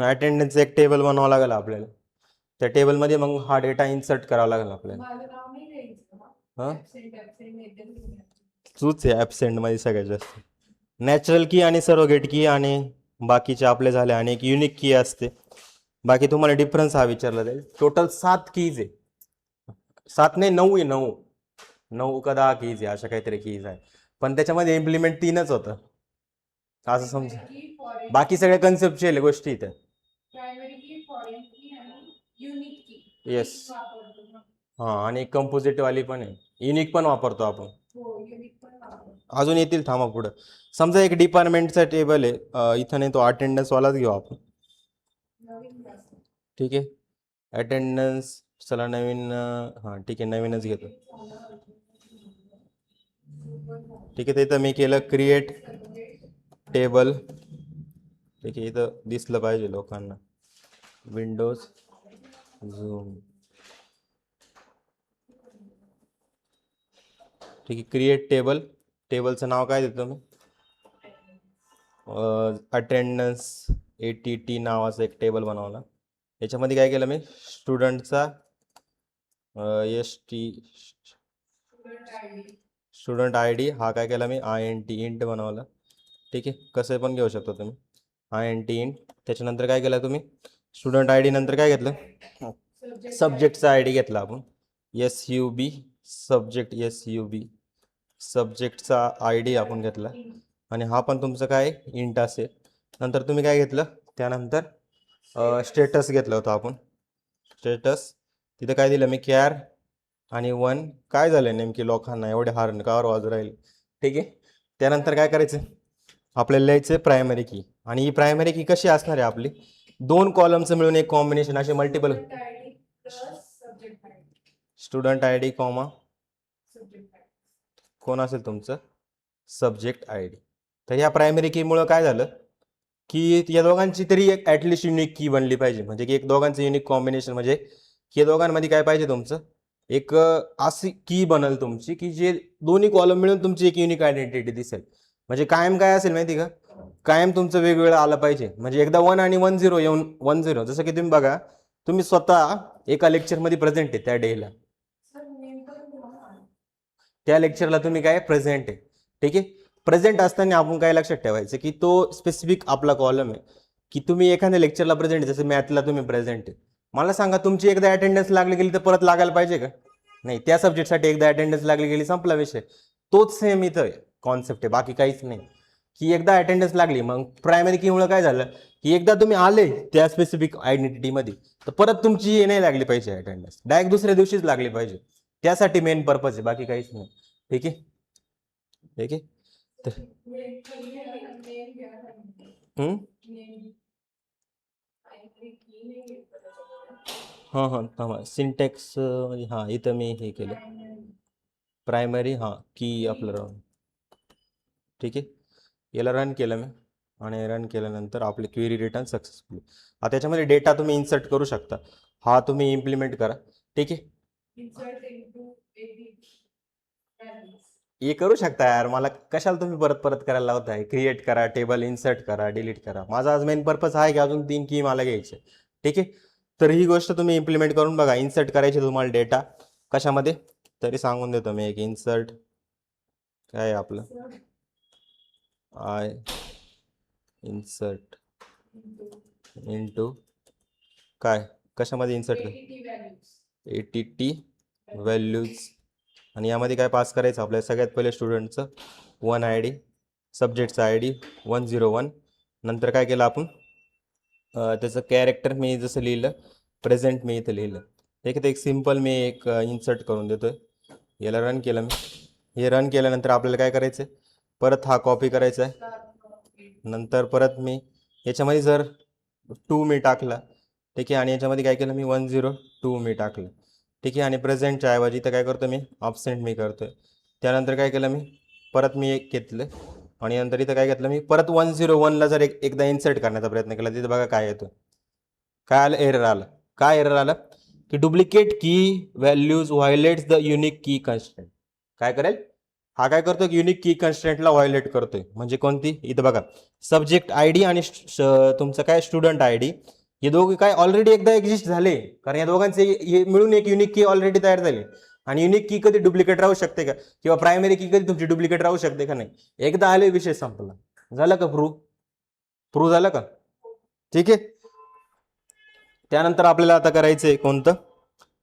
अटेंडन्स एक टेबल बनवावं लागेल आपल्याला. त्या टेबलमध्ये मग हा डेटा इन्सर्ट करावा लागेल आपल्याला. हां तूच आहे ॲबसेंट मध्ये सगळ्यात जास्त. नॅचरल की आणि सरोगेट की आणि बाकीचे आपले झाले, आणि एक युनिक की असते. बाकी तुम्हाला डिफरन्स हा विचारला जाईल. टोटल 7 कीज आहे, 7 नाही 9 आहे, 9 का 10 कीज आहे, अशा काहीतरी कीज आहे. पण त्याच्यामध्ये इम्प्लिमेंट 3च होतं असं समजा. बाकी सगळ्या कन्सेप्च्युअल गोष्टी इथे. येस हां, आणि कंपोजिट वाली पण आहे, युनिक पण वापरतो आपण. अजून येतील थांबा पुढं. समजा एक डिपार्टमेंटचा टेबल आहे, इथं नाही तो अटेंडन्स वालाच घेऊ आपण. ठीक आहे, अटेंडन्स चला नवीन, हां ठीक आहे नवीनच घेतो. ठीक आहे, तर इथं मी केलं क्रिएट टेबल. ठीक आहे, इथं दिसलं पाहिजे लोकांना, विंडोज झूम. ठीक आहे, क्रिएट टेबल. टेबलचं नाव काय देतो मी, अटेंडन्स ATT नावाचं एक टेबल बनवला. याच्यामध्ये काय केलं मी, स्टुडंटचा स्टुडंट आय डी हा काय केला मी INT इंट बनवला. ठीक आहे, कसं पण घेऊ शकतो तुम्ही INT इंट. त्याच्यानंतर काय केलं तुम्ही, स्टुडंट आय डी नंतर काय घेतलं, सब्जेक्टचा आय डी घेतला आपण, SUB सब्जेक्ट, SUB सब्जेक्टचा आय डी आपण घेतला, आणि हा पण तुमचं काय इंट असेल. नंतर तुम्ही काय घेतलं, त्यानंतर स्टेटस घेतलं होतं आपण, स्टेटस. तिथं काय दिलं मी कॅर आणि 1. काय झालं नेमकी लोकांना एवढे हार्न कावर वाजू राहील. ठीक आहे, त्यानंतर काय करायचं, आपल्याला लिहायचं प्रायमरी की. आणि ही प्रायमरी की कशी असणार आहे आपली, 2 कॉलमचं मिळून एक कॉम्बिनेशन, असे multiple. Student I D comma कोण असेल तुमचं सब्जेक्ट आय डी. तर या प्रायमरी कीमुळं काय झालं की या दोघांची तरी एक ॲटलिस्ट युनिक की बनली पाहिजे, म्हणजे की एक दोघांचं युनिक कॉम्बिनेशन, म्हणजे की या दोघांमध्ये काय पाहिजे तुमचं एक अशी की बनल तुमची की जे दोन्ही कॉलम मिळून तुमची एक युनिक आयडेंटिटी दिसेल. म्हणजे कायम काय असेल माहिती का, कायम तुमचं वेगवेगळं आलं पाहिजे. म्हणजे एकदा 1 आणि 1 0 येऊन 1 0, जसं की तुम्ही बघा, तुम्ही स्वतः एका लेक्चरमध्ये प्रेझेंट आहे त्या डेला, त्या लेक्चरला तुम्ही काय प्रेझेंट आहे. ठीक आहे, प्रेझेंट असताना आपण काय लक्षात ठेवायचं की तो स्पेसिफिक आपला कॉलम आहे, की तुम्ही एखाद्या लेक्चरला प्रेझेंट, जसं मॅथला तुम्ही प्रेझेंट आहे. मला सांगा तुमची एकदा अटेंडन्स लागली गेली तर परत लागायला पाहिजे का, नाही. त्या सब्जेक्टसाठी एकदा अटेंडन्स लागली गेली संपला विषय. तोच सेम इथं कॉन्सेप्ट आहे, बाकी काहीच नाही. की एकदा अटेंडन्स लागली, मग प्रायमरी कीमुळे काय झालं की एकदा तुम्ही आले त्या स्पेसिफिक आयडेंटिटीमध्ये, तर परत तुमची हे नाही लागली पाहिजे अटेंडन्स, डायरेक्ट दुसऱ्या दिवशीच लागली पाहिजे. त्यासाठी मेन पर्पज आहे, बाकी काहीच नाही. ठीक आहे, ठीक आहे. तर हां हां थांबा, सिंटॅक्स म्हणजे हां इथं मी हे केलं प्रायमरी, हां की आपलं रन. ठीक आहे, याला रन केलं मी, आणि रन केल्यानंतर आपली क्वेरी रिटर्न सक्सेसफुल. आता त्याच्यामध्ये डेटा तुम्ही इन्सर्ट करू शकता, हा तुम्ही इम्प्लिमेंट करा. ठीक आहे, हे करू शकता यार, मला कशाला तुम्ही परत परत करायला लावताय. क्रिएट करा, टेबल इन्सर्ट करा, डिलीट करा. माझा आज मेन पर्पज आहे की अजून 3 की मला घ्यायचे. ठीक आहे, तर ही गोष्ट तुम्ही इम्प्लिमेंट करून बघा. इन्सर्ट करायचे तुम्हाला डेटा कशामध्ये तरी सांगून देतो मी. एक इन्सर्ट काय आहे आपलं, इन्सर्ट इंटू काय, कशामध्ये इन्सर्ट कर, ATT व्हॅल्यूज आणि यामध्ये काय पास करायचं आपल्याला सगळ्यात पहिले स्टुडंटचं 1 ID, सब्जेक्टचा ID 101. नंतर काय केलं आपण त्याचं कॅरेक्टर मी जसं लिहिलं प्रेझेंट मी इथं लिहिलं. ठीक आहे. तर एक सिम्पल मी एक इन्सर्ट करून देतोय. याला रन केलं मी. हे रन केल्यानंतर आपल्याला काय करायचं आहे, परत हा कॉपी करायचा आहे. नंतर परत मी याच्यामध्ये जर 2 मी टाकला, ठीक आहे, आणि याच्यामध्ये काय केलं मी 102 मी टाकलं, ठीक आहे. आणि प्रेझेंटच्या ऐवजी इथं काय करतो मी ऑब्सेंट मी करतोय. त्यानंतर काय केलं मी परत मी एक घेतलं आणि नंतर इथं काय घेतलं मी परत 101ला जर एकदा इन्सर्ट करण्याचा प्रयत्न केला, तिथे बघा काय येतं. काय आलं, एरर आलं. काय एरर आलं की डुप्लिकेट की values व्हायलेट्स the unique key constraint. काय करेल हा, काय करतो की युनिक की कन्स्ट्रेंटला व्हायलेट करतोय. म्हणजे कोणती, इथं बघा सब्जेक्ट ID आणि तुमचं काय स्टुडंट ID, हे दोघे काय ऑलरेडी एकदा एक्झिस्ट झाले, कारण या दोघांचे हे मिळून एक युनिक की ऑलरेडी तयार झाली. आणि युनिक की कधी डुप्लिकेट राहू शकते का, किंवा प्रायमरी की कधी तुमची डुप्लिकेट राहू शकते का नाही. एकदा आले विषय संपला. झालं का प्रूव्ह झालं का, ठीक आहे. त्यानंतर आपल्याला आता करायचं आहे कोणतं,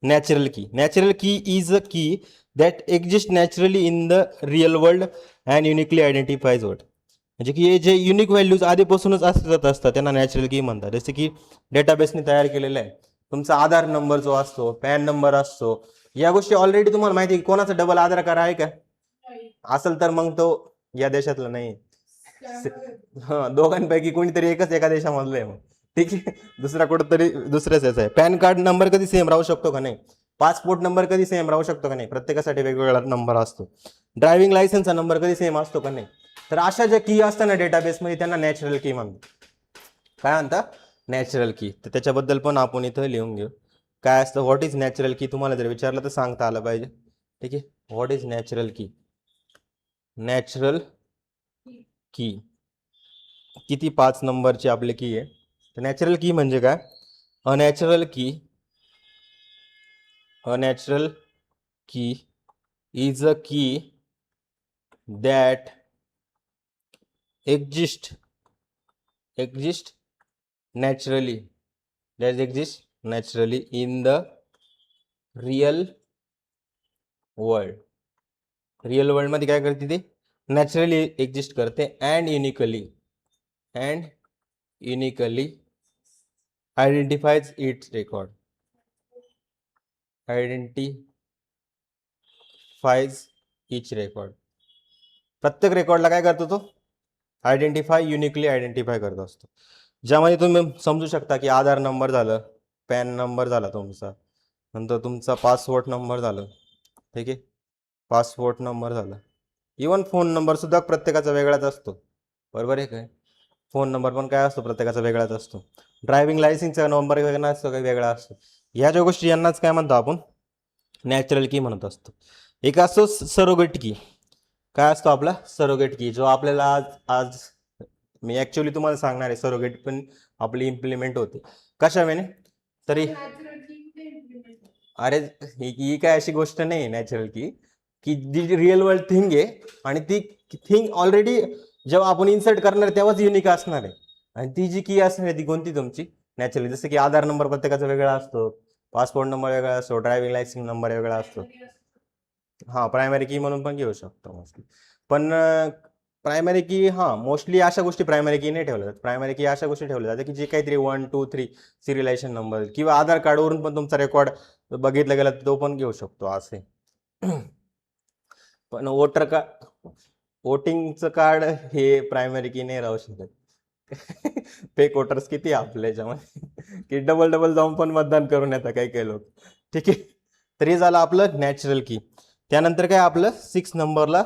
नॅचरल की. नॅचरल की is a key that exist naturally in the real world and uniquely identifies word. म्हणजे की हे जे युनिक व्हॅल्यूज आधीपासूनच असतात त्यांना नॅचरल की म्हणतात. जसे की डेटाबेसने तयार केलेलं आहे. तुमचा आधार नंबर जो असतो, पॅन नंबर असतो, या गोष्टी ऑलरेडी तुम्हाला माहिती आहे. कोणाचा डबल आधार कार्ड आहे का, असेल तर मग तो या देशातला नाही. दोघांपैकी कोणीतरी एकच एका देशामधलं आहे मग, ठीक आहे. दुसरा कुठंतरी दुसऱ्याच याचा आहे. पॅन कार्ड नंबर कधी सेम राहू शकतो का नाही. पासपोर्ट नंबर कधी सेम राहू शकतो का नाही, प्रत्येकासाठी वेगवेगळा नंबर असतो. ड्रायव्हिंग लायसन्सचा नंबर कधी सेम असतो का नाही. तर अशा ज्या की असतात ना डेटाबेसमध्ये, त्यांना नॅचरल की म्हणतात. काय म्हणतात, नॅचरल की. तर त्याच्याबद्दल पण आपण इथं लिहून घेऊ. काय असतं, व्हॉट इज नॅचरल की, तुम्हाला जर विचारलं तर सांगता आलं पाहिजे, ठीक आहे. व्हॉट इज नॅचरल की. नॅचरल की किती 5 नंबरची आपली की आहे. तर नॅचरल की म्हणजे काय, अनॅचरल की, अनॅचरल की is a key that exist naturally, that exists naturally in the real world. Real world मध्ये काय करते ते, नॅचरली एक्झिस्ट करते. And uniquely identifies its record. Identifies each record. प्रत्येक रेकॉर्डला काय करतो तो, युनिकली आयडेंटिफाय करत असतो. ज्यामध्ये तुम्ही समजू शकता की आधार नंबर झालं, पॅन नंबर झाला तुमचा, नंतर तुमचा पासपोर्ट नंबर झालं, ठीक आहे, पासपोर्ट नंबर झाला. इवन फोन नंबर सुद्धा प्रत्येकाचा वेगळाच असतो, बरोबर आहे काय. फोन नंबर पण काय असतो, प्रत्येकाचा वेगळाच असतो. ड्रायव्हिंग लायसन्सचा नंबर वेगळा असतो, काही वेगळा असतो. ह्या ज्या गोष्टी यांनाच काय म्हणतो आपण, नॅचरल की म्हणत असतो. एक असतो सरोगेट की. काय असतो आपला सरोगेट की, जो आपल्याला आज आज मी ऍक्च्युअली तुम्हाला सांगणार आहे. सरोगेट पण आपली इम्प्लिमेंट होते कशा वेळेने तरी. अरे ही काय अशी गोष्ट नाही नॅचरल की जी रिअल वर्ल्ड थिंग आहे, आणि ती थिंग ऑलरेडी जेव्हा आपण इन्सर्ट करणार तेव्हाच युनिक असणार आहे. आणि ती जी की असणार आहे ती कोणती तुमची नॅचरली. जसं की आधार नंबर प्रत्येकाचा वेगळा असतो, पासपोर्ट नंबर वेगळा असतो, ड्रायव्हिंग लायसन्स नंबर वेगळा असतो. हा, प्रायमरी की म्हणून पण घेऊ शकतो मोस्टली. पण प्रायमरी की, हा मोस्टली अशा गोष्टी प्रायमरी की नाही ठेवल्या जातात. प्रायमरी की अशा गोष्टी ठेवल्या जातात की जे काहीतरी 1, 2, 3 सिरियलायझेशन नंबर, किंवा आधार कार्डवरून पण तुमचा रेकॉर्ड बघितला गेला तर तो पण घेऊ शकतो असे. पण वोटिंगचं कार्ड हे प्रायमरी की नाही राहू शकत. फेक वोटर्स किती आपल्या याच्यामध्ये की डबल डबल जाऊन पण मतदान करून येतात काही काही लोक, ठीक आहे. तर हे झालं आपलं नॅचरल की. त्यानंतर काय आपलं 6 नंबरला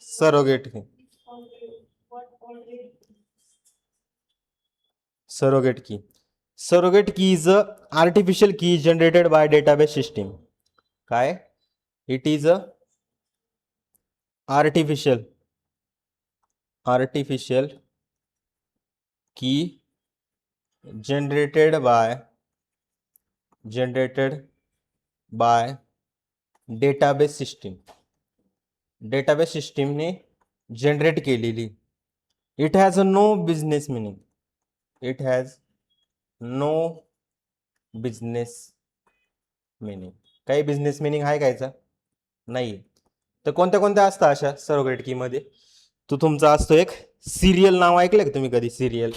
surrogate key. Surrogate key. Surrogate key is a artificial key generated by database system. काय, it is a artificial key generated by database सिस्टीमने जनरेट केलेली. It has no business meaning. It has no business meaning. काही बिझनेस मिनिंग आहे कायचा, नाही. तर कोणत्या कोणत्या असतात अशा सरोगेट की मध्ये? तो तुमचा असतो एक सिरियल. नाव ऐकलं का तुम्ही कधी? सिरियल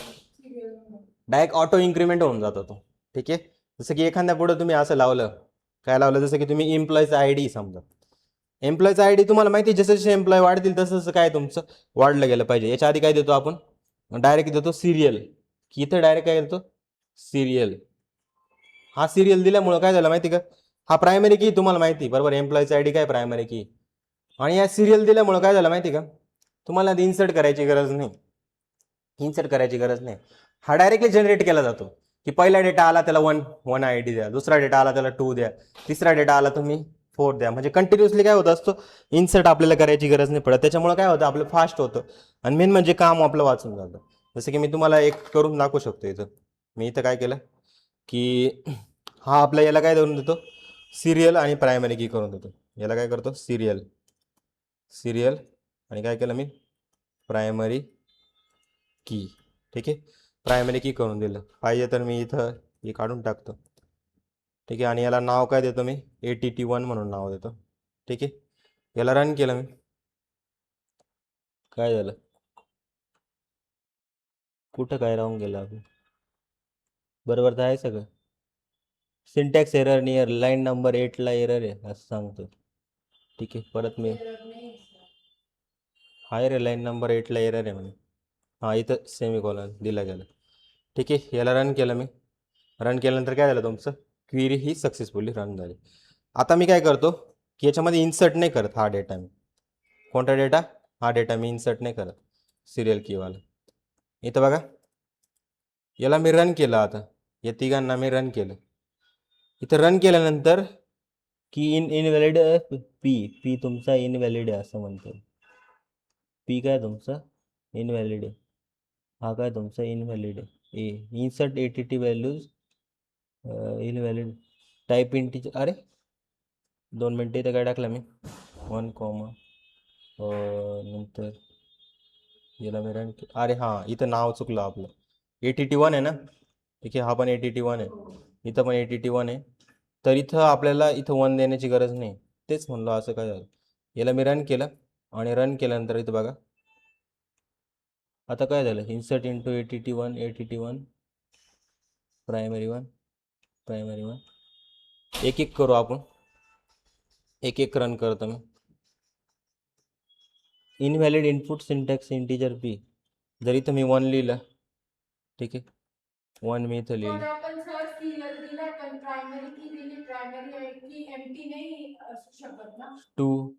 डायरेक्ट ऑटो इन्क्रीमेंट होऊन जातो तो. ठीक आहे. जसं की एखाद्या पुढे तुम्ही असं लावलं, काय लावलं, जसं की तुम्ही एम्प्लॉयचा आय डी समजा. एम्प्लॉयचा आय डी तुम्हाला माहिती जसे जसे एम्प्लॉय वाढतील तसं तसं काय तुमचं वाढलं गेलं पाहिजे. याच्या आधी काय देतो आपण? डायरेक्ट देतो सिरियल. की इथं डायरेक्ट काय देतो? सिरियल. हा सिरियल दिल्यामुळं काय झालं माहिती का? हा प्रायमरी की तुम्हाला माहिती बरोबर. एम्प्लॉयचा आय डी काय प्रायमरी की. आणि या सिरियल दिल्यामुळं काय झालं माहिती का? तुम्हाला इन्सर्ट करायची गरज नाही. इन्सर्ट करायची गरज नाही. हा डायरेक्टली जनरेट केला जातो. की पहिला डेटा आला त्याला 1 आय डी द्या, दुसरा डेटा आला त्याला 2 द्या, तिसरा डेटा आला तुम्ही 4 द्या. म्हणजे कंटिन्युअसली काय होत असतो, इन्सर्ट आपल्याला करायची गरज नाही पडत. त्याच्यामुळे काय होतं, आपलं फास्ट होतं आणि मेन म्हणजे काम आपलं वाचून जातं. जसं की मी तुम्हाला एक करून दाखवू शकतो इथं. मी इथं काय केलं की हा आपला याला काय देऊन देतो, सिरियल आणि प्रायमरी की करून देतो. याला काय करतो, सिरियल सिरियल आणि काय केलं मी, प्रायमरी की. ठीक आहे. प्रायमरी की करून दिलं. पाहिजे तर मी इथं हे काढून टाकतो. ठीक आहे. आणि याला नाव काय देतो मी, ATT1 म्हणून नाव देतो. ठीक आहे. याला रन केलं मी. काय झालं, कुठं काय राहून गेलं आपण? बरोबर तर आहे सगळं. Syntax error near line number 8ला एरर आहे असं सांगतो. ठीक आहे. परत मी हाय रे, लाईन नंबर 8ला एरर आहे म्हणे. हां, इथं सेमीकोलन दिला गेला. ठीक आहे. याला रन केलं मी. रन केल्यानंतर काय झालं, तुमचं क्वेरी ही सक्सेसफुली रन झाली. आता मी काय करतो की याच्यामध्ये इन्सर्ट नाही करत हा डेटा मी. कोणता डेटा? हा डेटा मी इन्सर्ट नाही करत, सिरियल कीवाला. इथं बघा, याला मी रन केलं. आता या तिघांना मी रन केलं. इथं रन केल्यानंतर की इनव्हॅलिड पी पी तुमचा इनव्हॅलिड आहे असं म्हणतो. पी काय तुमचा इनव्हॅलिड आहे. हा काय तुमचा इनव्हॅलिड आहे. Insert ATT values invalid type integer. अरे 2 मिनटं, इथं काय टाकलं मी 1 कॉमा नंतर याला मी रन. अरे हां, इथं नाव चुकलं आपलं. ATT1 आहे ना. ठीक आहे. हा पण ATT1 आहे, इथं पण ATT1 आहे. तर इथं आपल्याला इथं 1 देण्याची गरज नाही. तेच म्हणलं असं काय झालं. याला मी रन केलं आणि रन केल्यानंतर इथं बघा आता काय झालं, insert into ATT1 primary one. एक एक करू आपण, एक एक रन करतो मी. Invalid input syntax integer P. जर इथं मी 1 लिहिलं, ठीक आहे, 1 मी इथं लिहिलं. आपण सर सिरियल दिलाय पण प्रायमरी की दिली, प्रायमरी की एम्प्टी नाही असू शकत ना. 2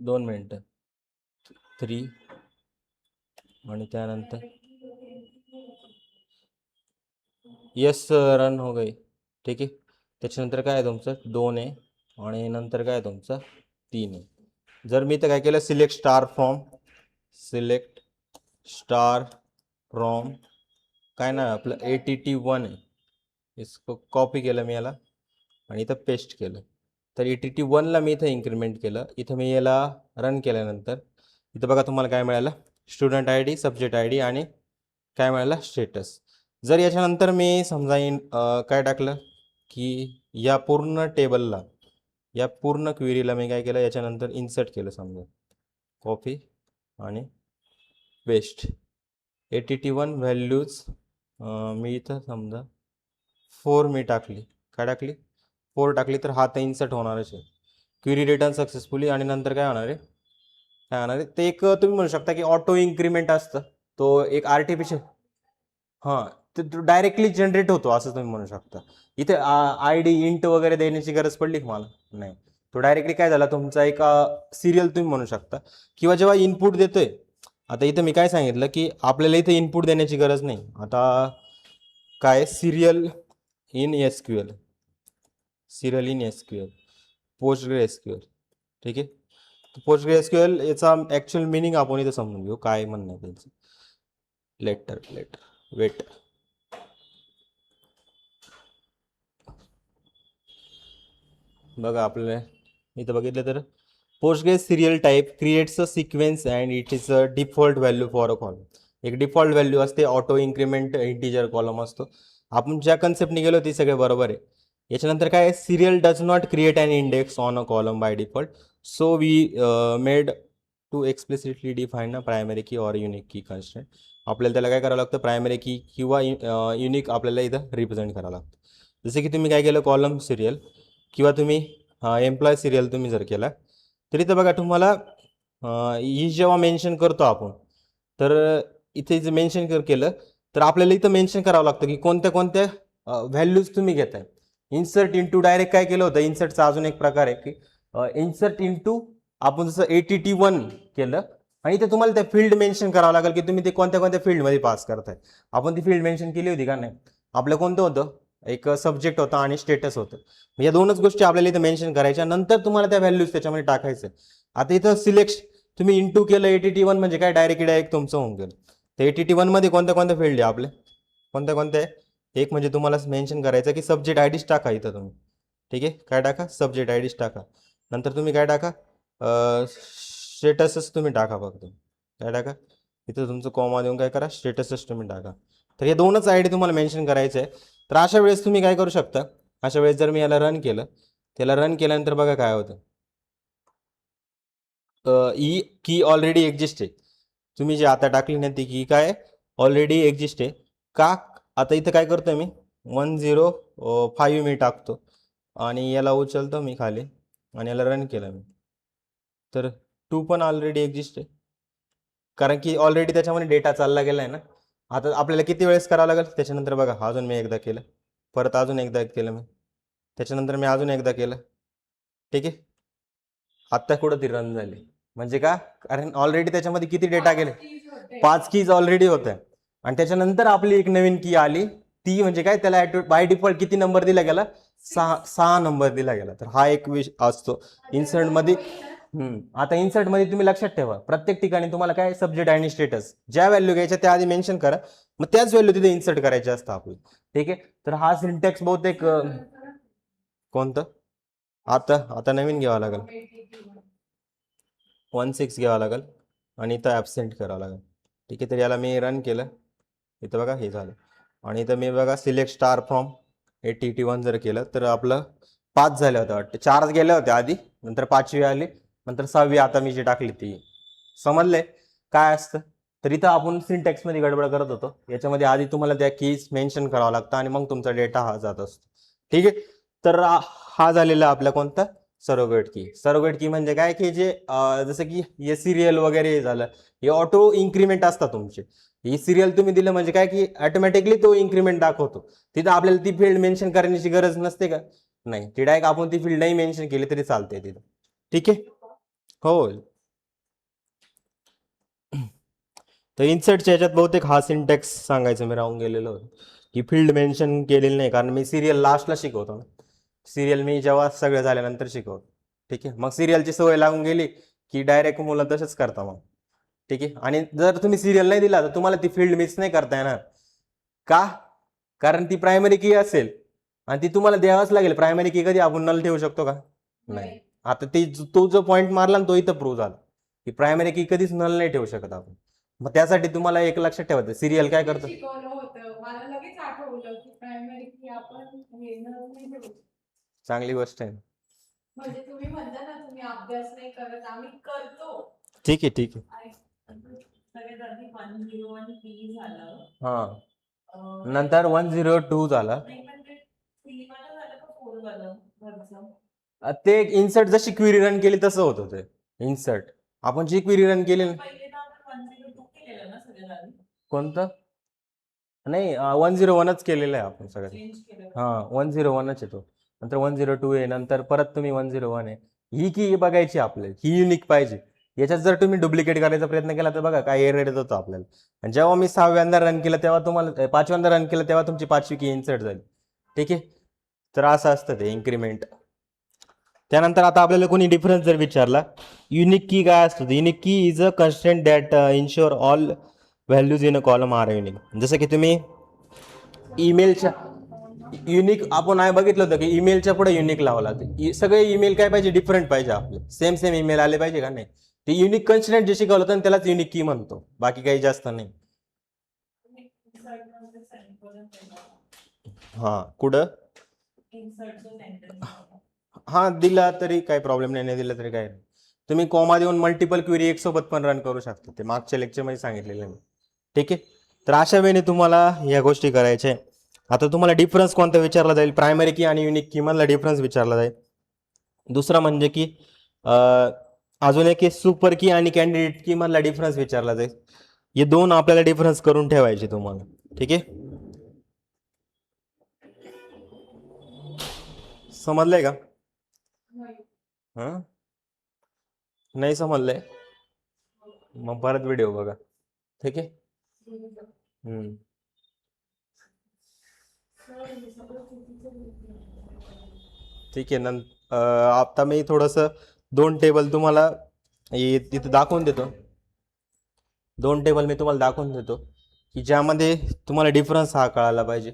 2 मिनटं 3 आणि त्यानंतर यस रन हो गई. ठीक आहे. त्याच्यानंतर काय आहे तुमचं 2 आहे आणि नंतर काय आहे तुमचं 3 आहे. जर मी तर काय केलं, सिलेक्ट स्टार फ्रॉम काय ना आपलं ATT1 आहे. इसको कॉपी केलं मी याला आणि इथं पेस्ट केलं. तर ATT1ला मी इथं इन्क्रीमेंट केलं. इथं मी याला रन केल्यानंतर इथं बघा तुम्हाला काय मिळालं, स्टुडंट ID, सब्जेक्ट ID आणि काय मिळालं, स्टेटस. जर याच्यानंतर मी समजा काय टाकलं की या पूर्ण टेबलला, या पूर्ण क्वेरीला मी काय केलं, याच्यानंतर इन्सर्ट केलं. समजा कॉपी आणि पेस्ट ATT1 व्हॅल्यूज मी इथं समजा 4 मी टाकली. काय टाकली? 4 टाकली. तर हा तर इन्सर्ट होणारच आहे. Query return successfully. आणि नंतर काय होणार आहे, ते एक तुम्ही म्हणू शकता की ऑटो इन्क्रीमेंट असतं. तो एक आर्टिफिशियल, हां, तो डायरेक्टली जनरेट होतो असं तुम्ही म्हणू शकता. इथे ID इंट वगैरे देण्याची गरज पडली का मला? नाही. तो डायरेक्टली काय झाला तुमचा एक सिरियल तुम्ही म्हणू शकता. किंवा जेव्हा इनपुट देतोय, आता इथं मी काय सांगितलं की आपल्याला इथे इनपुट देण्याची गरज नाही. आता काय सिरियल इन SQL, PostgreSQL. ठीक आहे. PostgreSQL याचा ॲक्च्युअल मिनिंग आपण इथं समजून घेऊ, काय म्हणणं आहे त्यांचं. Later wait. बघा आपल्याला इथं बघितलं तर Postgres serial type creates a sequence and it is a default value for a column. एक डिफॉल्ट व्हॅल्यू असते, ऑटो इन्क्रीमेंट इंटीजर कॉलम असतो. आपण ज्या कन्सेप्टने गेलो ते सगळे बरोबर आहे. याच्यानंतर काय, serial does not create an index on a column by default. So we made to explicitly define ना primary key or unique key constraint. आपल्याला त्याला काय करावं लागतं, प्रायमरी की किंवा युनिक आपल्याला इथं रिप्रेझेंट करावं लागतं. जसं की तुम्ही काय केलं, कॉलम सिरियल किंवा तुम्ही एम्प्लॉय सिरियल तुम्ही जर केला, तर इथं बघा तुम्हाला ही जेव्हा मेन्शन करतो आपण, तर इथे जे मेन्शन केलं तर आपल्याला इथं मेन्शन करावं लागतं की कोणत्या कोणत्या व्हॅल्यूज तुम्ही घेताय. इन्सर्ट इंटू डायरेक्ट काय केलं होतं, इन्सर्टचा अजून एक प्रकार आहे की इन्सर्ट इंटू आपण जसं ATT1 केलं आणि ते तुम्हाला त्या फील्ड मेन्शन करावं लागेल की तुम्ही ते कोणत्या कोणत्या फील्डमध्ये पास करताय. आपण ती फील्ड मेन्शन केली होती का नाही. आपलं कोणतं होतं, एक सब्जेक्ट होता आणि स्टेटस होतं. या दोनच गोष्टी आपल्याला इथं मेन्शन करायच्या, नंतर तुम्हाला त्या व्हॅल्यूज त्याच्यामध्ये टाकायचं. आता इथं सिलेक्ट तुम्ही इंटू केलं ATT1 म्हणजे काय, डायरेक्ट तुमचं होऊन गेलं. तर ATT1 मध्ये कोणत्या कोणत्या फील्ड आहे आपले, कोणत्या कोणत्या आहे. एक म्हणजे तुम्हाला मेन्शन करायचं की सब्जेक्ट आयडीच टाका इथं तुम्ही. ठीक आहे, काय टाका, सब्जेक्ट आयडीच टाका. नंतर तुम्ही काय टाका, स्टेटसच तुम्ही टाका फक्त. काय टाका इथं तुमचं कॉमा देऊन काय करा, स्टेटसच तुम्ही टाका. तर हे दोनच आयडी तुम्हाला मेन्शन करायचं आहे. तर अशा वेळेस तुम्ही काय करू शकता, अशा वेळेस जर मी याला रन केलं, त्याला रन केल्यानंतर बघा काय होतं, ही की ऑलरेडी एक्झिस्ट आहे. तुम्ही जे आता टाकली ना ती की काय ऑलरेडी एक्झिस्ट आहे का. आता इथं काय करतोय मी 105 मी टाकतो आणि याला उचलतो मी खाली आणि याला रन केलं मी, तर 2 पण ऑलरेडी एक्झिस्ट आहे कारण की ऑलरेडी त्याच्यामध्ये डेटा चालला गेला आहे ना. आता आपल्याला किती वेळेस करावं लागेल, त्याच्यानंतर बघा अजून मी एकदा केलं, परत अजून एकदा केलं मी, त्याच्यानंतर मी अजून एकदा केलं. ठीक आहे, आत्ता कुठं ती रन झाली म्हणजे का, कारण ऑलरेडी त्याच्यामध्ये किती डेटा गेले, 5 कीज ऑलरेडी होत्या. आणि त्याच्यानंतर आपली एक नवीन की आली, ती म्हणजे काय, त्याला बाय डिफॉल्ट किती नंबर दिला गेला, 6 नंबर दिला गेला. तर हा एक विषय असतो इन्सर्ट मध्ये. आता इन्सर्ट मध्ये तुम्ही लक्षात ठेवा, प्रत्येक ठिकाणी तुम्हाला काय सब्जेक्ट आणि स्टेटस ज्या व्हॅल्यू घ्यायच्या त्या आधी मेन्शन करा, मग त्याच व्हॅल्यू तिथे इन्सर्ट करायच्या असतात आपली. ठीक आहे, तर हा सिंटॅक्स बहुतेक कोणतं, आता आता नवीन घ्यावा लागेल, 16 घ्यावा लागेल आणि इथं ॲबसेंट करावं लागेल. ठीक आहे, तर याला मी रन केलं, इथं बघा हे झालं. आणि इथं मी बघा सिलेक्ट स्टार फ्रॉम ATT1 जर केलं तर आपलं 5 झाल्या होत्या वाटतं, 4 गेल्या होत्या आधी, नंतर 5वी आली, नंतर 6वी आता मी जी टाकली ती. समजले काय असतं. तर इथं आपण सिंटॅक्समध्ये गडबड करत होतो, याच्यामध्ये आधी तुम्हाला त्या कीज मेन्शन करावं लागतं आणि मग तुमचा डेटा हा जात असतो. ठीक आहे, तर हा झालेला आपला कोणता, सरोगेट की. सरोगेट की म्हणजे काय की जे जसं की हे सिरियल वगैरे झालं, हे ऑटो इन्क्रीमेंट असतात तुमचे. ही सिरियल तुम्ही दिलं म्हणजे काय की ऑटोमॅटिकली तो इन्क्रीमेंट दाखवतो. तिथं आपल्याला ती फील्ड मेन्शन करण्याची गरज नसते का, नाही, ती डायरेक्ट आपण ती फील्ड नाही मेन्शन केली तरी चालते तिथं. ठीक आहे, हो. तर इन्सर्टच्या याच्यात बहुतेक हा सिंटॅक्स सांगायचं मी राहून गेलेलो होतो की फील्ड मेन्शन केलेली नाही, कारण मी सिरियल लास्टला शिकवतो ना. सिरियल मी जेव्हा सगळं झाल्यानंतर शिकवतो. ठीक आहे, मग सिरियलची सवय लागून गेली की डायरेक्ट मुलं तसंच करता मग. ठीक आहे, आणि जर तुम्ही सिरियल नाही दिला तर तुम्हाला ती फील्ड मिस नाही करता येणार का, कारण ती प्रायमरी की असेल आणि ती तुम्हाला द्यावाच लागेल. प्रायमरी की कधी आपण नल ठेवू शकतो का, नाही. आता ती तो जो पॉईंट मारला ना तो इथं प्रूव्ह झाला की प्रायमरी की कधीच नल नाही ठेवू शकत आपण. मग त्यासाठी तुम्हाला एक लक्षात ठेवायचं, सिरियल काय करतं, शिकवलं होतं मला लगेच आठवलं की प्रायमरी की आपण हे नाही ठेवू. चांगली गोष्ट आहे. म्हणजे तुम्ही म्हणता ना तुम्ही अभ्यास नाही करत, आम्ही करतो. ठीक आहे, ठीक आहे. सगळ्यात आधी 101 पी झालं, हा, नंतर 102 झाला. नाही पण ते 3 वाला झालं का 4 वाला वरचं? ते इन्सर्ट जशी क्वेरी रन केली तसं होतं ते इन्सर्ट. आपण जी क्वेरी रन केली पहिले तर आपण 102 केलेलं ना सगळ्यात आधी, कोणतं, नाही 101च केलेलं आहे आपण सगळ्यात. चेंज केलं. हां, 101च आहे तो, नंतर 102 आहे, नंतर परत तुम्ही 101 आहे. ही की बघायची आपल्याला, ही युनिक पाहिजे. याच्यात जर तुम्ही डुप्लिकेट करायचा प्रयत्न केला तर बघा काय एरर येत होतो आपल्याला. आणि जेव्हा मी 6व्यांदा रन केलं तेव्हा तुम्हाला 5व्यांदा रन केलं तेव्हा तुमची 5वी की इन्सर्ट झाली. ठीक आहे, तर असं असतं ते इन्क्रीमेंट. त्यानंतर आता आपल्याला कोणी डिफरन्स जर विचारला, युनिक की काय असतं, unique key is a constant that ensure all values in a column are unique. जसं की तुम्ही ईमेलच्या युनिक आपण आहे बघितलं होतं की ईमेलच्या पुढे युनिक लावला, सगळे ईमेल काय पाहिजे, डिफरंट पाहिजे आपले, सेम सेम ईमेल आले पाहिजे का नाही. ते युनिक कन्स्टंट जे शिकवलं होतं त्यालाच युनिक की म्हणतो, बाकी काही जास्त नाही. हां, कुठं, हां दिला तरी काही प्रॉब्लेम नाही, नाही दिला तरी काय नाही. तुम्ही कॉमा देऊन मल्टिपल क्वेरी एक सोबत पण रन करू शकता, ते मागच्या लेक्चरमध्ये सांगितलेलं आहे मी. ठीक आहे, तर अशा वेळेने तुम्हाला या गोष्टी करायच्या आहे. आता तुम्हाला डिफरन्स कोणता विचारला जाईल, प्रायमरी की आणि युनिक की मधला डिफरन्स विचारला जाईल. दुसरा म्हणजे की अजून एक सुपर की आणि कॅन्डिडेट की मधला डिफरन्स विचारला जाईल. हे दोन आपल्याला डिफरन्स करून ठेवायचे तुम्हाला. ठीक आहे, समजलंय का? हां, नाही समजलंय मग परत व्हिडिओ बघा. ठीक आहे. हम्म. ठीक आहे. आता मी थोडंसं 2 टेबल तुम्हाला तिथे दाखवून देतो. 2 टेबल मी तुम्हाला दाखवून देतो की ज्यामध्ये तुम्हाला डिफरन्स हा कळायला पाहिजे.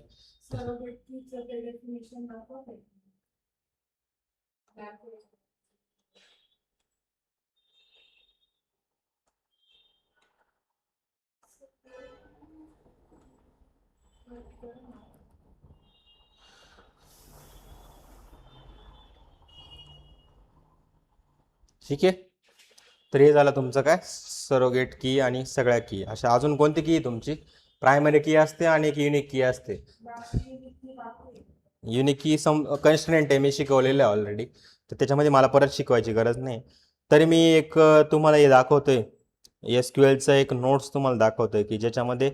ठीक आहे, तर हे झालं तुमचं काय सरोगेट की आणि सगळ्या की. अशा अजून कोणती की तुमची प्रायमरी की असते आणि एक युनिक की असते. युनिक की कन्स्ट्रेंट आहे, मी शिकवलेलं आहे ऑलरेडी, तर त्याच्यामध्ये मला परत शिकवायची गरज नाही. तरी मी एक तुम्हाला हे दाखवतोय, SQLचं एक नोट्स तुम्हाला दाखवतोय की ज्याच्यामध्ये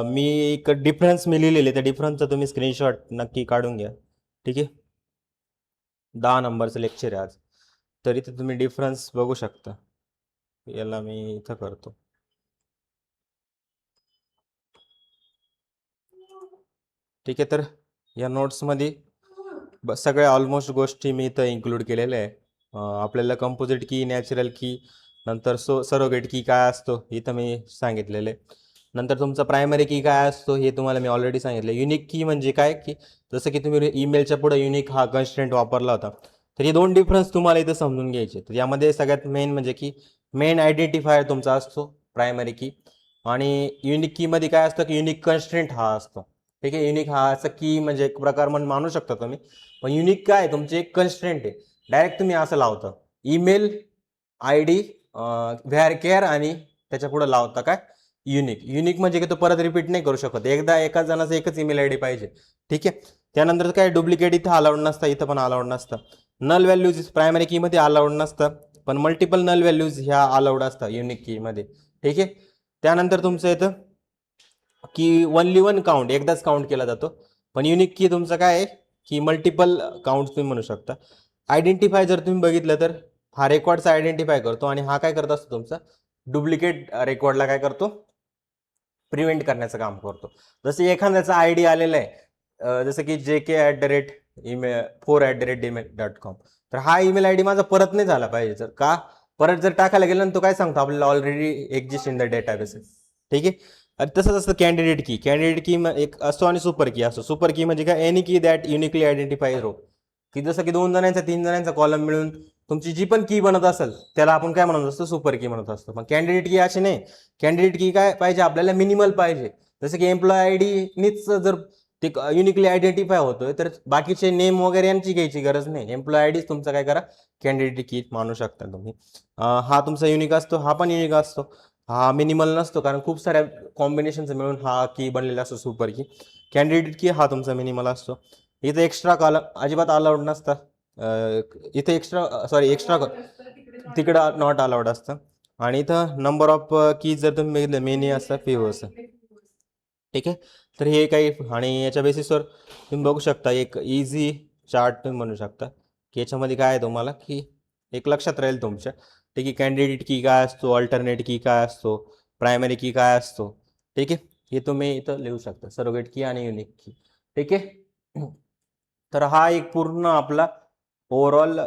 मी एक डिफरन्स मी लिहिलेले, त्या डिफरन्सचा तुम्ही स्क्रीनशॉट नक्की काढून घ्या. ठीक आहे, 10 नंबरचं लेक्चर आहे आज, तर इथे तुम्ही डिफरन्स बघू शकता. याला मी इथं करतो. ठीक आहे, तर या नोट्समध्ये सगळ्या ऑलमोस्ट गोष्टी मी इथं इन्क्लूड केलेल्या आहे. आपल्याला कंपोजिट की, नॅचरल की, नंतर सरोगेट की काय असतो इथं मी सांगितलेलं आहे. नंतर तुमचा प्रायमरी की काय असतो हे तुम्हाला मी ऑलरेडी सांगितलं. युनिक की म्हणजे काय, की जसं की तुम्ही ईमेलच्या पुढे युनिक हा कन्स्ट्रेंट वापरला होता, तर हे 2 डिफरन्स तुम्हाला इथं समजून घ्यायचे. तर यामध्ये सगळ्यात मेन म्हणजे की मेन आयडेंटिफायर तुमचा असतो प्रायमरी की, आणि युनिक कीमध्ये काय असतं की युनिक कन्स्ट्रेंट हा असतो. ठीक आहे, युनिक हा असं की म्हणजे एक प्रकार म्हणून मानू शकता तुम्ही, पण युनिक काय तुमचे एक कन्स्ट्रेंट आहे. डायरेक्ट तुम्ही असं लावता ईमेल ID व्हेअर केअर आणि त्याच्या पुढे लावता काय युनिक. युनिक म्हणजे की तो परत रिपीट नाही करू शकत, एकदा एकाच जणाचं एकच ईमेल ID पाहिजे. ठीक आहे, त्यानंतर काय डुप्लिकेट इथं अलाउड नसतं, इथं पण अलाउड नसतं. नल व्हॅल्यूज प्रायमरी कीमध्ये अलाउड नसतं, पण मल्टिपल नल व्हॅल्यूज ह्या अलाउड असतात युनिक कीमध्ये. ठीक आहे, त्यानंतर तुमचं येतं की ओनली 1 काउंट, एकदाच काउंट केला जातो. पण युनिक की तुमचं काय आहे की मल्टिपल काउंट तुम्ही म्हणू शकता. आयडेंटिफाय जर तुम्ही बघितलं तर हा रेकॉर्डचा आयडेंटिफाय करतो, आणि हा काय करत असतो तुमचा डुप्लिकेट रेकॉर्डला काय करतो, प्रिव्हेंट करण्याचं काम करतो. जसं एखाद्याचा ID आलेला आहे, जसं की jk@email4@gmail.com, तर हा ईमेल ID माझा परत नाही झाला पाहिजे. जर का परत जर टाकायला गेलं ना, तो काय सांगतो आपल्याला already exist in the database. ठीक आहे, आणि तसंच असतं कॅन्डिडेट की. कॅन्डिडेट की एक असतो आणि सुपर की असतो. सुपर की म्हणजे काय, एनी की दॅट युनिकली आयडेंटिफाय रो, की जसं की 2 जणांचा 3 जणांचा कॉलम मिळून तुमची जी पण की बनत असेल त्याला आपण काय म्हणत असतो, सुपर की म्हणत असतो. पण कॅन्डिडेट की अशी नाही. कॅन्डिडेट की काय पाहिजे आपल्याला, मिनिमल पाहिजे. जसं की एम्प्लॉय ID नीच जर ते युनिकली आयडेंटिफाय होतोय, तर बाकीचे नेम वगैरे यांची घ्यायची गरज नाही. एम्प्लॉय ID तुमचा काय करा कॅन्डिडेट की मानू शकता तुम्ही. हा तुमचा युनिक असतो, हा पण युनिक असतो. हा मिनिमल नसतो, कारण खूप साऱ्या कॉम्बिनेशनचं मिळून हा की बनलेला असतो सुपर की. कॅन्डिडेट की हा तुमचा मिनिमल असतो. इथं एक्स्ट्रा कॉलम अजिबात अलाउड नसतं. इथे एक्स्ट्रा तिकडं नॉट अलाउड असतं. आणि इथं नंबर ऑफ की जर तुम्ही बघितलं मेनी असतं, फ्यू असतं. ठीक आहे, तर हे काही, आणि याच्या बेसिसवर तुम्ही बघू शकता एक इझी चार्ट तुम्ही म्हणू शकता की याच्यामध्ये काय आहे तुम्हाला की एक लक्षात राहील तुमच्या. ठीक आहे, कॅन्डिडेट की काय असतो, अल्टरनेट की काय असतो, प्रायमरी की काय असतो. ठीक आहे, हे तुम्ही इथं लिहू शकता, सरोगेट की आणि युनिक की. ठीक आहे, तर हा एक पूर्ण आपला ओव्हरऑल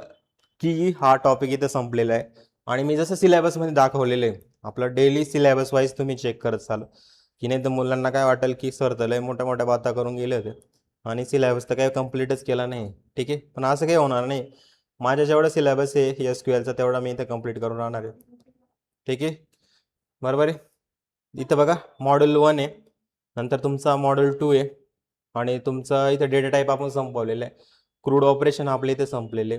की हा टॉपिक इथं संपलेला आहे. आणि मी जसं सिलेबसमध्ये दाखवलेलं आहे, आपलं डेली सिलेबस वाईज तुम्ही चेक करत चालू, की नाही तर मुलांना काय वाटेल की सर तर लय मोठ्या मोठ्या बाता करून गेले होते आणि सिलेबस तर काही कम्प्लीटच केला नाही. ठीक आहे, पण असं काही होणार नाही. माझ्या जेवढा सिलेबस आहे SQLचा तेवढा मी इथं कम्प्लीट करून राहणार आहे. ठीक आहे, बरोबर आहे. इथं बघा मॉड्यूल 1 आहे, नंतर तुमचा मॉड्यूल 2 आहे, आणि तुमचा इथं डेटा टाईप आपण संपवलेलं आहे. क्रूड ऑपरेशन आपले इथे संपलेले.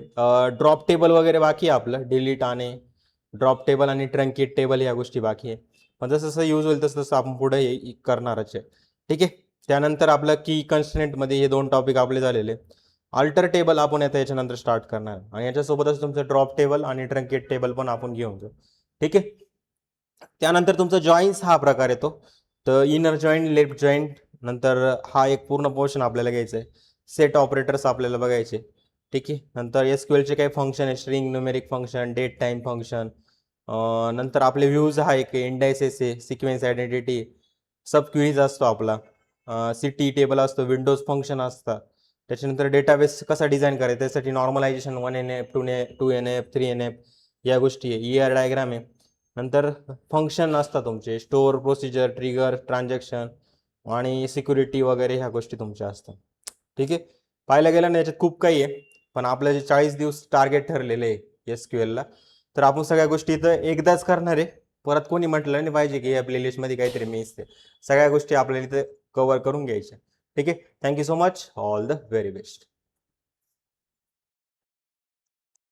ड्रॉप टेबल वगैरे बाकी आहे आपलं, डिलीट आणि ड्रॉप टेबल आणि ट्रंकेट टेबल या गोष्टी बाकी आहे. पण जसं जसं यूज होईल तसं तसं आपण पुढे करणारच आहे. ठीक आहे. त्यानंतर आपलं की कन्स्टंटमध्ये हे 2 टॉपिक आपले झालेले. अल्टर टेबल आपण आता याच्यानंतर स्टार्ट करणार आणि याच्यासोबतच तुमचं ड्रॉप टेबल आणि ट्रंकेट टेबल पण आपण घेऊन जाऊ. ठीक आहे. त्यानंतर तुमचा जॉईन्स हा प्रकार येतो. तर इनर जॉईंट, लेफ्ट जॉईंट, नंतर हा एक पूर्ण पोर्शन आपल्याला घ्यायचा आहे. सेट ऑपरेटर्स आपल्याला बघायचे. ठीक आहे. नंतर एसक्यूएलचे काही फंक्शन आहे, string, numeric function, date time function. नंतर आपले व्ह्यूज हा एक इंडायसेस आहे, सिक्वेन्स आयडेंटिटी, सब क्वेरीज असतो आपला, सिटी टेबल असतो, विंडोज फंक्शन असतात. त्याच्यानंतर डेटाबेस कसा डिझाईन करायचा त्यासाठी नॉर्मलायझेशन 1NF, 2NF, 3NF या गोष्टी आहे. ER डायग्राम आहे. नंतर फंक्शन असतात तुमचे, स्टोअर, प्रोसिजर, ट्रिगर, ट्रान्झॅक्शन आणि सिक्युरिटी वगैरे ह्या गोष्टी तुमच्या असतात. ठीक आहे. पाहायला गेलं ना याच्यात खूप काही आहे, पण आपलं जे 40 दिवस टार्गेट ठरलेलं आहे SQL ला, तर आपण सगळ्या गोष्टी इथं एकदाच करणार आहे. परत कोणी म्हटलं नाही पाहिजे की या प्लेलिस्टमध्ये काहीतरी मिस आहे. सगळ्या गोष्टी आपल्याला इथं कव्हर करून घ्यायच्या. ठीक आहे. Thank you so much. All the very best.